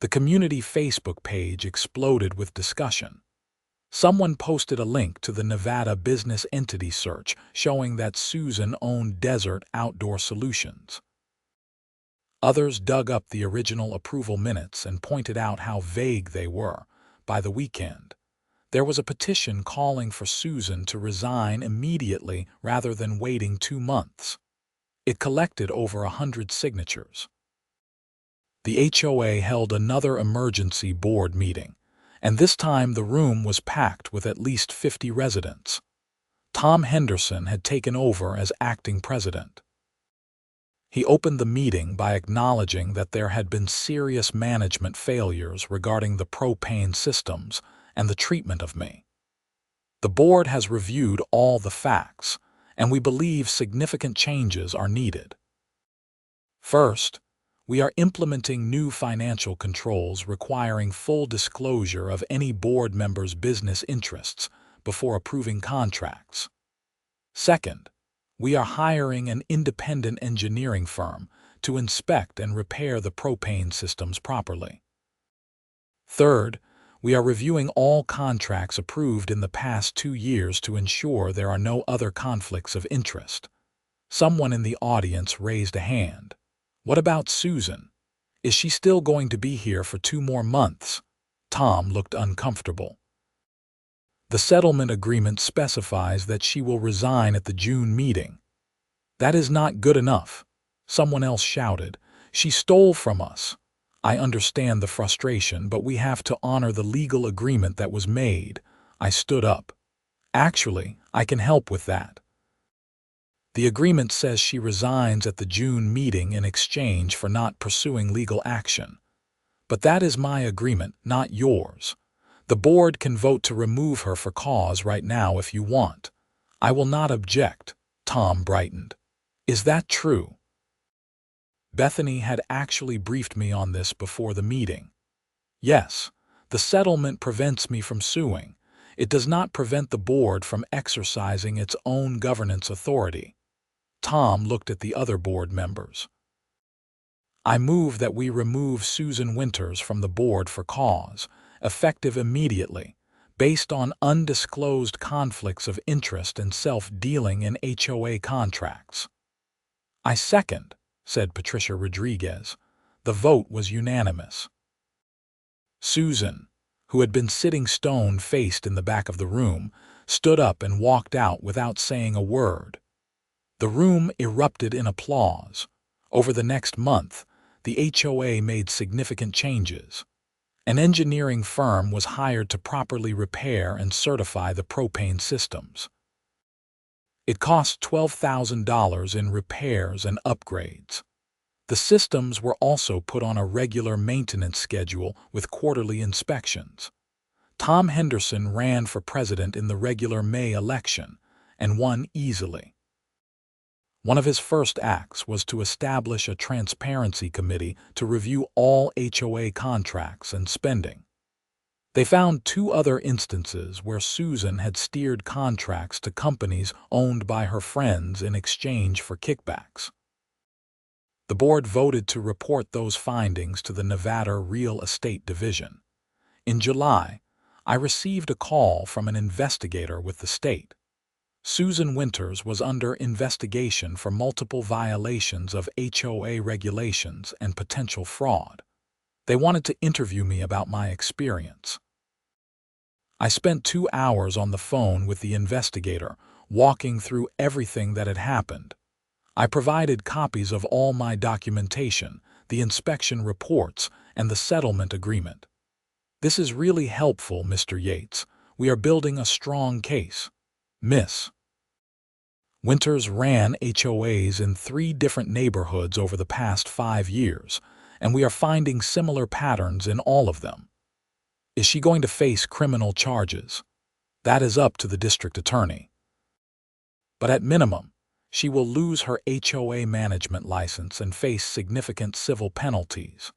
The community Facebook page exploded with discussion. Someone posted a link to the Nevada Business Entity Search showing that Susan owned Desert Outdoor Solutions. Others dug up the original approval minutes and pointed out how vague they were. By the weekend, there was a petition calling for Susan to resign immediately rather than waiting 2 months. It collected over 100 signatures. The HOA held another emergency board meeting, and this time the room was packed with at least 50 residents. Tom Henderson had taken over as acting president. He opened the meeting by acknowledging that there had been serious management failures regarding the propane systems and the treatment of me. "The board has reviewed all the facts, and we believe significant changes are needed. First, we are implementing new financial controls requiring full disclosure of any board member's business interests before approving contracts. Second, we are hiring an independent engineering firm to inspect and repair the propane systems properly. Third, we are reviewing all contracts approved in the past 2 years to ensure there are no other conflicts of interest." Someone in the audience raised a hand. "What about Susan? Is she still going to be here for 2 more months?" Tom looked uncomfortable. "The settlement agreement specifies that she will resign at the June meeting." "That is not good enough," someone else shouted. "She stole from us." "I understand the frustration, but we have to honor the legal agreement that was made." I stood up. "Actually, I can help with that. The agreement says she resigns at the June meeting in exchange for not pursuing legal action. But that is my agreement, not yours. The board can vote to remove her for cause right now if you want." "I will not object." Tom brightened. "Is that true?" Bethany had actually briefed me on this before the meeting. "Yes, the settlement prevents me from suing. It does not prevent the board from exercising its own governance authority." Tom looked at the other board members. "I move that we remove Susan Winters from the board for cause, effective immediately, based on undisclosed conflicts of interest and self-dealing in HOA contracts." "I second," said Patricia Rodriguez. The vote was unanimous. Susan, who had been sitting stone-faced in the back of the room, stood up and walked out without saying a word. The room erupted in applause. Over the next month, the HOA made significant changes. An engineering firm was hired to properly repair and certify the propane systems. It cost $12,000 in repairs and upgrades. The systems were also put on a regular maintenance schedule with quarterly inspections. Tom Henderson ran for president in the regular May election and won easily. One of his first acts was to establish a transparency committee to review all HOA contracts and spending. They found 2 other instances where Susan had steered contracts to companies owned by her friends in exchange for kickbacks. The board voted to report those findings to the Nevada Real Estate Division. In July, I received a call from an investigator with the state. Susan Winters was under investigation for multiple violations of HOA regulations and potential fraud. They wanted to interview me about my experience. I spent 2 hours on the phone with the investigator, walking through everything that had happened. I provided copies of all my documentation, the inspection reports, and the settlement agreement. "This is really helpful, Mr. Yates. We are building a strong case." Miss Winters ran HOAs in 3 different neighborhoods over the past 5 years, and we are finding similar patterns in all of them. Is she going to face criminal charges? That is up to the district attorney. But at minimum, she will lose her HOA management license and face significant civil penalties.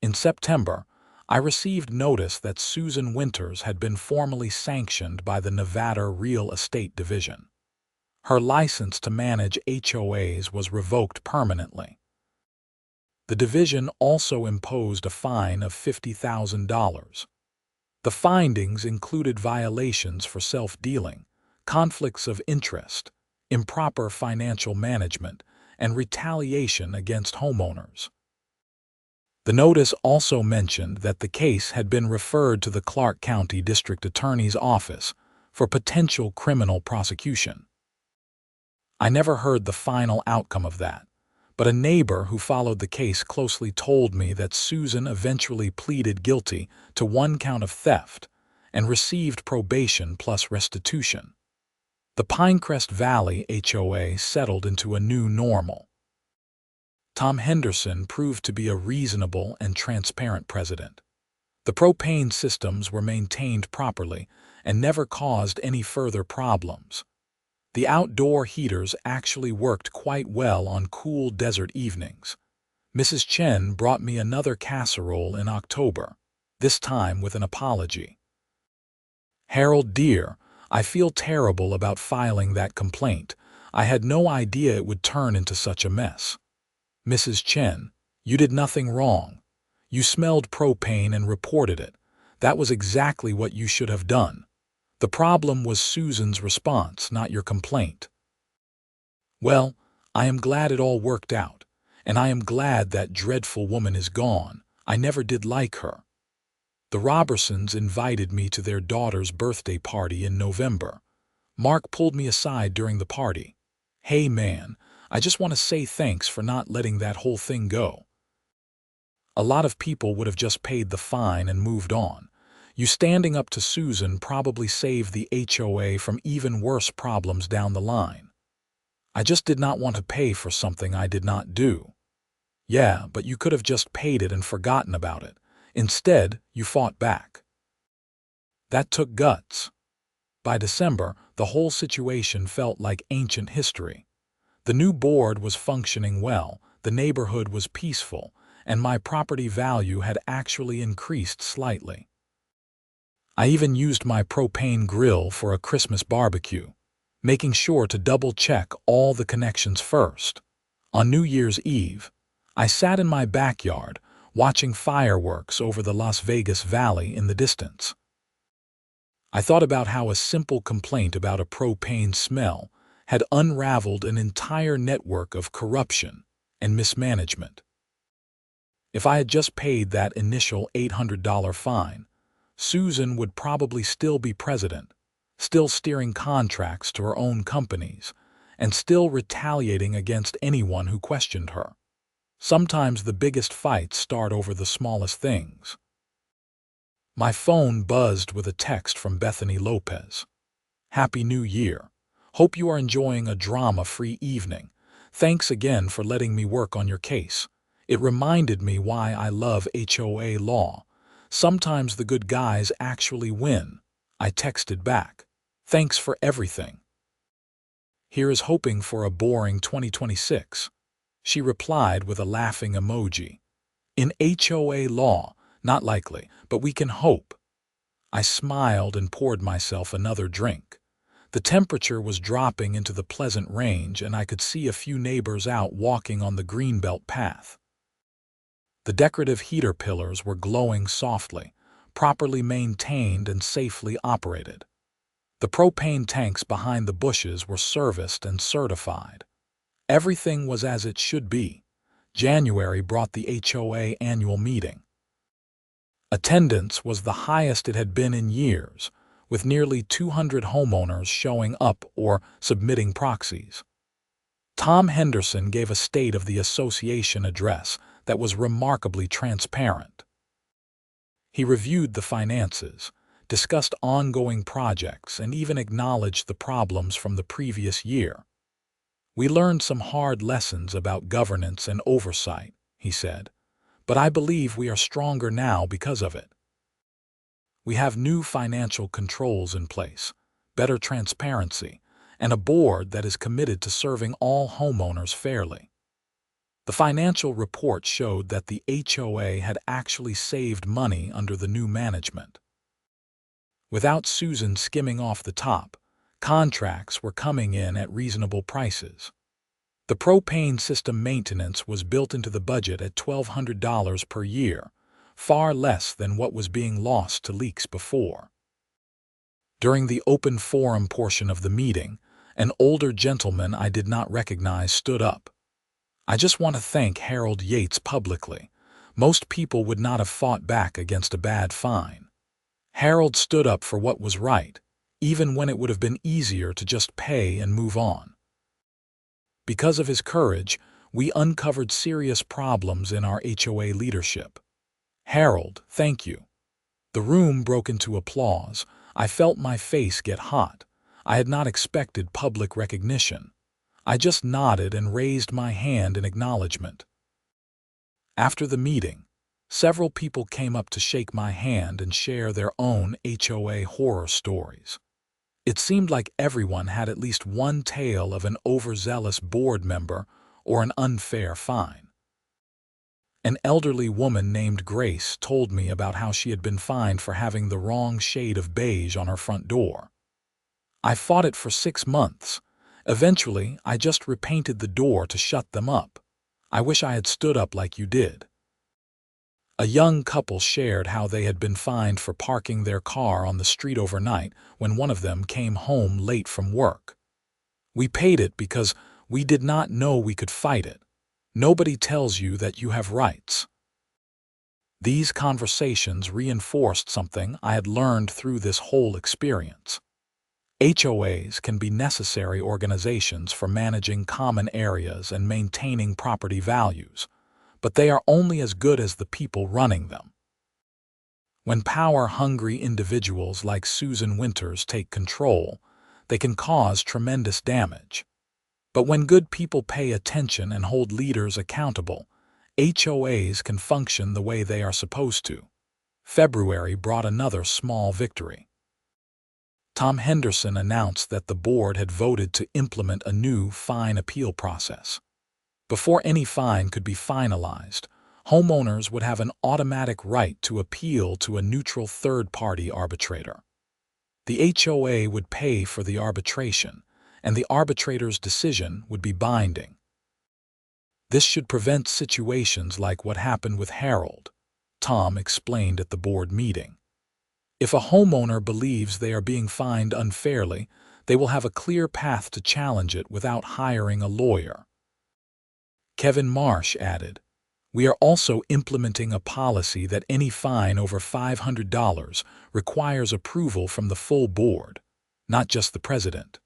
In September, I received notice that Susan Winters had been formally sanctioned by the Nevada Real Estate Division. Her license to manage HOAs was revoked permanently. The division also imposed a fine of $50,000. The findings included violations for self-dealing, conflicts of interest, improper financial management, and retaliation against homeowners. The notice also mentioned that the case had been referred to the Clark County District Attorney's Office for potential criminal prosecution. I never heard the final outcome of that, but a neighbor who followed the case closely told me that Susan eventually pleaded guilty to 1 count of theft and received probation plus restitution. The Pinecrest Valley HOA settled into a new normal. Tom Henderson proved to be a reasonable and transparent president. The propane systems were maintained properly and never caused any further problems. The outdoor heaters actually worked quite well on cool desert evenings. Mrs. Chen brought me another casserole in October, this time with an apology. "Harold, dear, I feel terrible about filing that complaint. I had no idea it would turn into such a mess." "Mrs. Chen, you did nothing wrong. You smelled propane and reported it. That was exactly what you should have done. The problem was Susan's response, not your complaint." "Well, I am glad it all worked out, and I am glad that dreadful woman is gone. I never did like her." The Robertsons invited me to their daughter's birthday party in November. Mark pulled me aside during the party. "Hey man, I just want to say thanks for not letting that whole thing go. A lot of people would have just paid the fine and moved on. You standing up to Susan probably saved the HOA from even worse problems down the line. I just did not want to pay for something I did not do." "Yeah, but you could have just paid it and forgotten about it. Instead, you fought back." That took guts. By December, the whole situation felt like ancient history. The new board was functioning well, the neighborhood was peaceful, and my property value had actually increased slightly. I even used my propane grill for a Christmas barbecue, making sure to double-check all the connections first. On New Year's Eve, I sat in my backyard, watching fireworks over the Las Vegas Valley in the distance. I thought about how a simple complaint about a propane smell had unraveled an entire network of corruption and mismanagement. If I had just paid that initial $800 fine, Susan would probably still be president, still steering contracts to her own companies, and still retaliating against anyone who questioned her. Sometimes the biggest fights start over the smallest things. My phone buzzed with a text from Bethany Lopez. "Happy New Year. Hope you are enjoying a drama-free evening. Thanks again for letting me work on your case. It reminded me why I love HOA law. Sometimes the good guys actually win." I texted back, "Thanks for everything. Here is hoping for a boring 2026. She replied with a laughing emoji. "In HOA law, not likely, but we can hope." I smiled and poured myself another drink. The temperature was dropping into the pleasant range, and I could see a few neighbors out walking on the greenbelt path. The decorative heater pillars were glowing softly, properly maintained and safely operated. The propane tanks behind the bushes were serviced and certified. Everything was as it should be. January brought the HOA annual meeting. Attendance was the highest it had been in years, with nearly 200 homeowners showing up or submitting proxies. Tom Henderson gave a State of the Association address that was remarkably transparent. He reviewed the finances, discussed ongoing projects, and even acknowledged the problems from the previous year. "We learned some hard lessons about governance and oversight," he said, "but I believe we are stronger now because of it. We have new financial controls in place, better transparency, and a board that is committed to serving all homeowners fairly." The financial report showed that the HOA had actually saved money under the new management. Without Susan skimming off the top, contracts were coming in at reasonable prices. The propane system maintenance was built into the budget at $1,200 per year, far less than what was being lost to leaks before. During the open forum portion of the meeting, an older gentleman I did not recognize stood up. "I just want to thank Harold Yates publicly. Most people would not have fought back against a bad fine. Harold stood up for what was right, even when it would have been easier to just pay and move on. Because of his courage, we uncovered serious problems in our HOA leadership. Harold, thank you." The room broke into applause. I felt my face get hot. I had not expected public recognition. I just nodded and raised my hand in acknowledgement. After the meeting, several people came up to shake my hand and share their own HOA horror stories. It seemed like everyone had at least one tale of an overzealous board member or an unfair fine. An elderly woman named Grace told me about how she had been fined for having the wrong shade of beige on her front door. "I fought it for 6 months. Eventually, I just repainted the door to shut them up. I wish I had stood up like you did." A young couple shared how they had been fined for parking their car on the street overnight when one of them came home late from work. "We paid it because we did not know we could fight it. Nobody tells you that you have rights." These conversations reinforced something I had learned through this whole experience. HOAs can be necessary organizations for managing common areas and maintaining property values, but they are only as good as the people running them. When power-hungry individuals like Susan Winters take control, they can cause tremendous damage. But when good people pay attention and hold leaders accountable, HOAs can function the way they are supposed to. February brought another small victory. Tom Henderson announced that the board had voted to implement a new fine appeal process. Before any fine could be finalized, homeowners would have an automatic right to appeal to a neutral third-party arbitrator. The HOA would pay for the arbitration, and the arbitrator's decision would be binding. This should prevent situations like what happened with Harold, Tom explained at the board meeting. If a homeowner believes they are being fined unfairly, they will have a clear path to challenge it without hiring a lawyer. Kevin Marsh added, We are also implementing a policy that any fine over $500 requires approval from the full board, not just the president.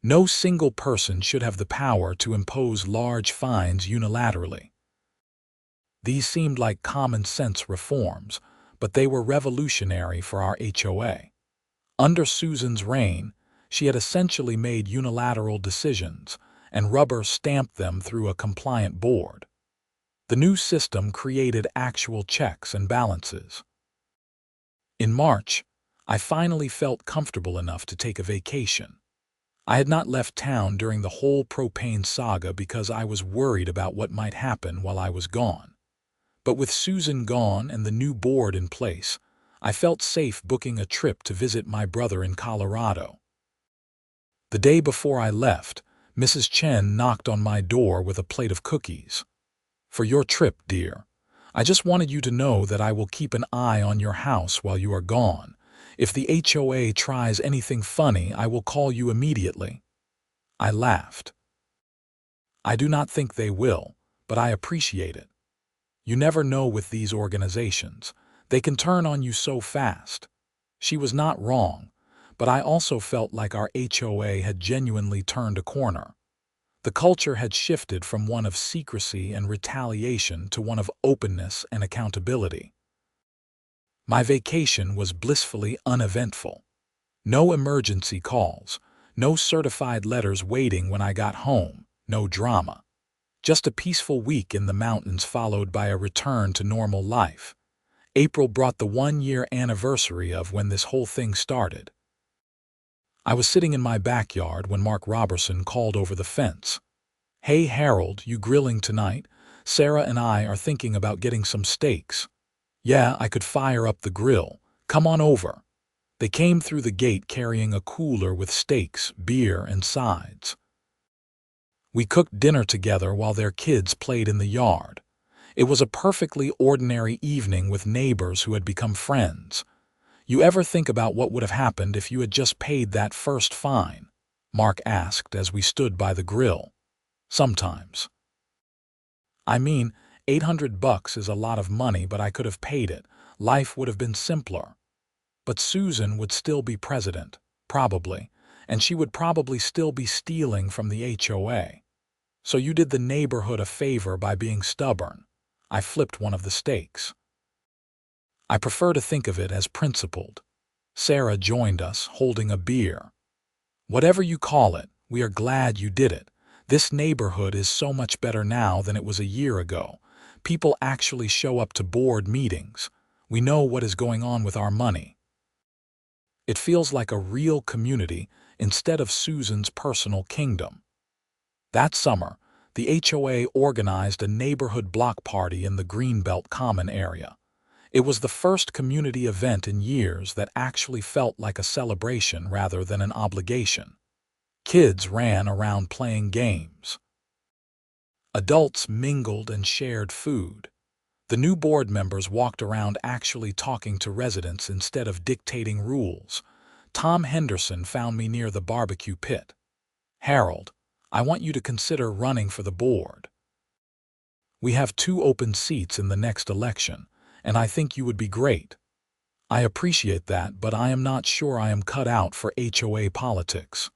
No single person should have the power to impose large fines unilaterally. These seemed like common-sense reforms, but they were revolutionary for our HOA. Under Susan's reign, she had essentially made unilateral decisions and rubber-stamped them through a compliant board. The new system created actual checks and balances. In March, I finally felt comfortable enough to take a vacation. I had not left town during the whole propane saga because I was worried about what might happen while I was gone. But with Susan gone and the new board in place, I felt safe booking a trip to visit my brother in Colorado. The day before I left, Mrs. Chen knocked on my door with a plate of cookies. "For your trip, dear. I just wanted you to know that I will keep an eye on your house while you are gone. If the HOA tries anything funny, I will call you immediately." I laughed. "I do not think they will, but I appreciate it. You never know with these organizations. They can turn on you so fast." She was not wrong, but I also felt like our HOA had genuinely turned a corner. The culture had shifted from one of secrecy and retaliation to one of openness and accountability. My vacation was blissfully uneventful. No emergency calls, no certified letters waiting when I got home, no drama. Just a peaceful week in the mountains followed by a return to normal life. April brought the 1-year anniversary of when this whole thing started. I was sitting in my backyard when Mark Robertson called over the fence. "Hey Harold, you grilling tonight? Sarah and I are thinking about getting some steaks." "Yeah, I could fire up the grill. Come on over." They came through the gate carrying a cooler with steaks, beer, and sides. We cooked dinner together while their kids played in the yard. It was a perfectly ordinary evening with neighbors who had become friends. "You ever think about what would have happened if you had just paid that first fine?" Mark asked as we stood by the grill. "Sometimes. I mean, $800 is a lot of money, but I could have paid it. Life would have been simpler. But Susan would still be president, probably, and she would probably still be stealing from the HOA. So you did the neighborhood a favor by being stubborn." I flipped one of the steaks. "I prefer to think of it as principled." Sarah joined us, holding a beer. "Whatever you call it, we are glad you did it. This neighborhood is so much better now than it was a year ago. People actually show up to board meetings. We know what is going on with our money. It feels like a real community instead of Susan's personal kingdom." That summer, the HOA organized a neighborhood block party in the Greenbelt Common area. It was the first community event in years that actually felt like a celebration rather than an obligation. Kids ran around playing games. Adults mingled and shared food. The new board members walked around actually talking to residents instead of dictating rules. Tom Henderson found me near the barbecue pit. "Harold, I want you to consider running for the board. We have 2 open seats in the next election, and I think you would be great." "I appreciate that, but I am not sure I am cut out for HOA politics."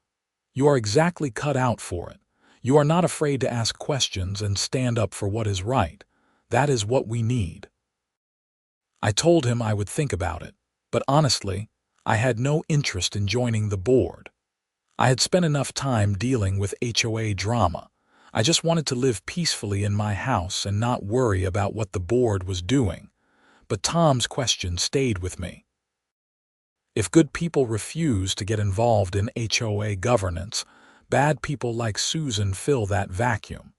"You are exactly cut out for it. You are not afraid to ask questions and stand up for what is right. That is what we need." I told him I would think about it, but honestly, I had no interest in joining the board. I had spent enough time dealing with HOA drama. I just wanted to live peacefully in my house and not worry about what the board was doing. But Tom's question stayed with me. If good people refuse to get involved in HOA governance, bad people like Susan fill that vacuum.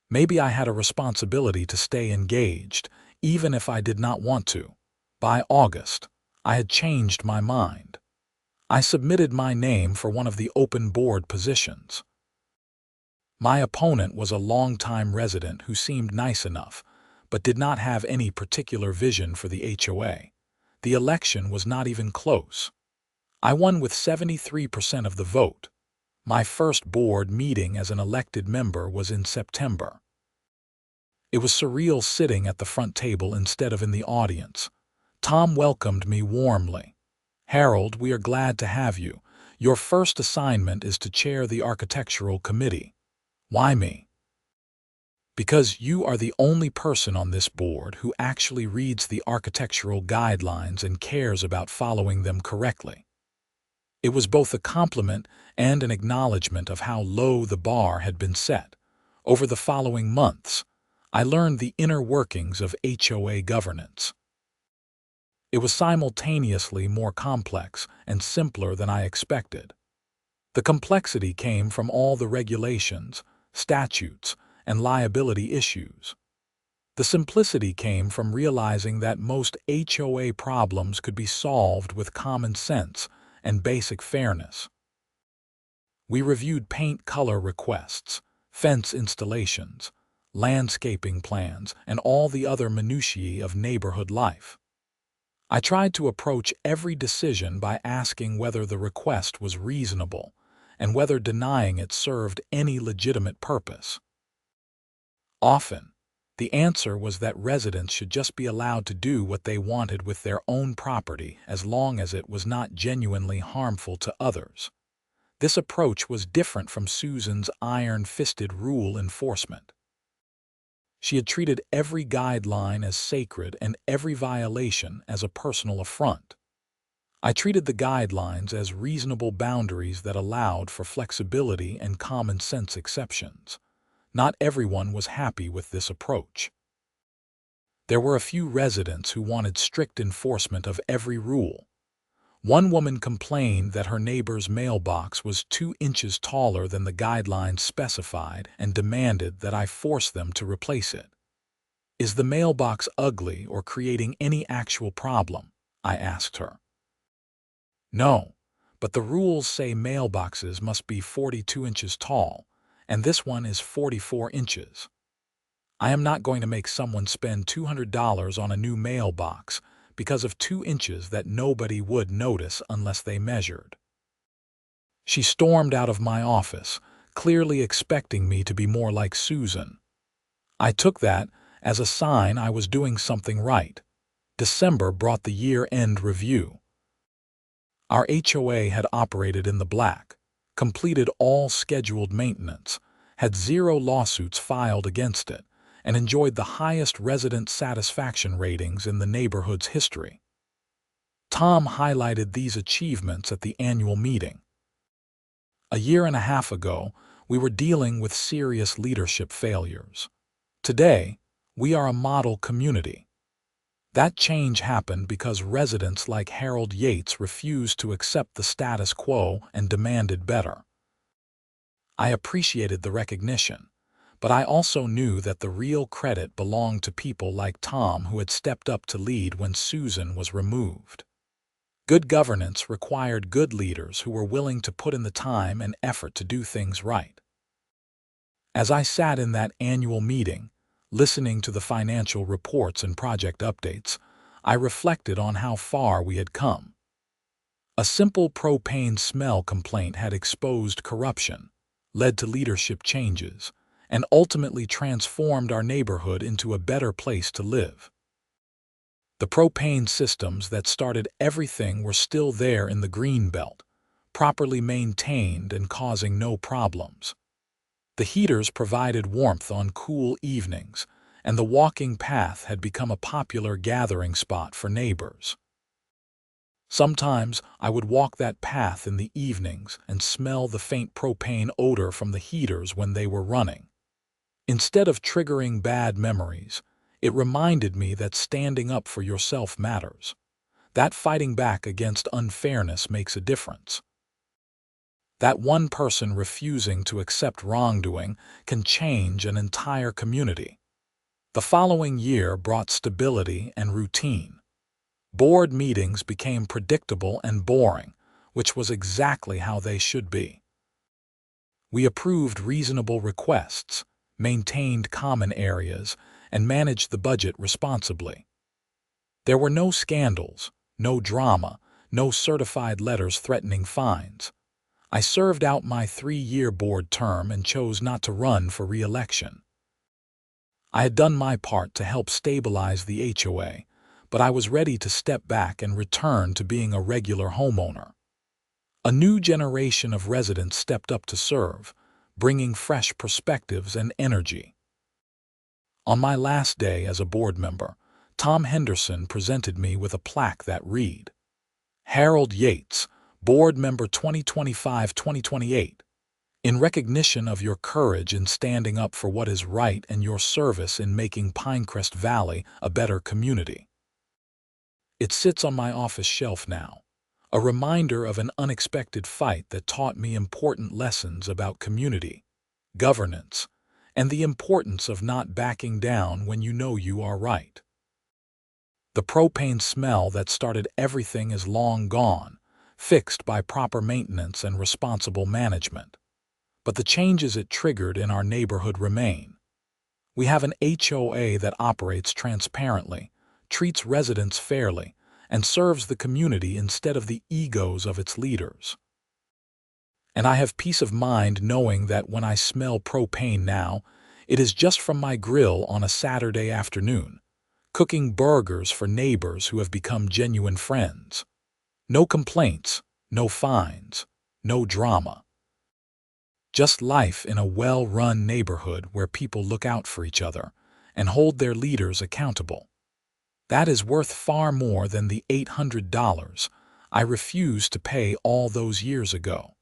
Maybe I had a responsibility to stay engaged, even if I did not want to. By August, I had changed my mind. I submitted my name for one of the open board positions. My opponent was a longtime resident who seemed nice enough, but did not have any particular vision for the HOA. The election was not even close. I won with 73% of the vote. My first board meeting as an elected member was in September. It was surreal sitting at the front table instead of in the audience. Tom welcomed me warmly. "Harold, we are glad to have you. Your first assignment is to chair the architectural committee." "Why me?" "Because you are the only person on this board who actually reads the architectural guidelines and cares about following them correctly." It was both a compliment and an acknowledgement of how low the bar had been set. Over the following months, I learned the inner workings of HOA governance. It was simultaneously more complex and simpler than I expected. The complexity came from all the regulations, statutes, and liability issues. The simplicity came from realizing that most HOA problems could be solved with common sense and basic fairness. We reviewed paint color requests, fence installations, landscaping plans, and all the other minutiae of neighborhood life. I tried to approach every decision by asking whether the request was reasonable and whether denying it served any legitimate purpose. Often, the answer was that residents should just be allowed to do what they wanted with their own property as long as it was not genuinely harmful to others. This approach was different from Susan's iron-fisted rule enforcement. She had treated every guideline as sacred and every violation as a personal affront. I treated the guidelines as reasonable boundaries that allowed for flexibility and common-sense exceptions. Not everyone was happy with this approach. There were a few residents who wanted strict enforcement of every rule. One woman complained that her neighbor's mailbox was 2 inches taller than the guidelines specified and demanded that I force them to replace it. "Is the mailbox ugly or creating any actual problem?" I asked her. "No, but the rules say mailboxes must be 42 inches tall, and this one is 44 inches. I am not going to make someone spend $200 on a new mailbox because of 2 inches that nobody would notice unless they measured." She stormed out of my office, clearly expecting me to be more like Susan. I took that as a sign I was doing something right. December brought the year-end review. Our HOA had operated in the black, completed all scheduled maintenance, had 0 lawsuits filed against it, and enjoyed the highest resident satisfaction ratings in the neighborhood's history. Tom highlighted these achievements at the annual meeting. A year and a half ago, we were dealing with serious leadership failures. Today, we are a model community. That change happened because residents like Harold Yates refused to accept the status quo and demanded better. I appreciated the recognition, but I also knew that the real credit belonged to people like Tom who had stepped up to lead when Susan was removed. Good governance required good leaders who were willing to put in the time and effort to do things right. As I sat in that annual meeting, listening to the financial reports and project updates, I reflected on how far we had come. A simple propane smell complaint had exposed corruption, led to leadership changes, and ultimately transformed our neighborhood into a better place to live. The propane systems that started everything were still there in the green belt, properly maintained and causing no problems. The heaters provided warmth on cool evenings, and the walking path had become a popular gathering spot for neighbors. Sometimes I would walk that path in the evenings and smell the faint propane odor from the heaters when they were running. Instead of triggering bad memories, it reminded me that standing up for yourself matters, that fighting back against unfairness makes a difference. That one person refusing to accept wrongdoing can change an entire community. The following year brought stability and routine. Board meetings became predictable and boring, which was exactly how they should be. We approved reasonable requests, maintained common areas, and managed the budget responsibly. There were no scandals, no drama, no certified letters threatening fines. I served out my 3-year board term and chose not to run for re-election. I had done my part to help stabilize the HOA, but I was ready to step back and return to being a regular homeowner. A new generation of residents stepped up to serve, bringing fresh perspectives and energy. On my last day as a board member, Tom Henderson presented me with a plaque that read, Harold Yates, Board Member 2025-2028. In recognition of your courage in standing up for what is right and your service in making Pinecrest Valley a better community. It sits on my office shelf now, a reminder of an unexpected fight that taught me important lessons about community, governance, and the importance of not backing down when you know you are right. The propane smell that started everything is long gone, fixed by proper maintenance and responsible management. But the changes it triggered in our neighborhood remain. We have an HOA that operates transparently, treats residents fairly, and serves the community instead of the egos of its leaders. And I have peace of mind knowing that when I smell propane now, it is just from my grill on a Saturday afternoon, cooking burgers for neighbors who have become genuine friends. No complaints, no fines, no drama. Just life in a well-run neighborhood where people look out for each other and hold their leaders accountable. That is worth far more than the $800 I refused to pay all those years ago.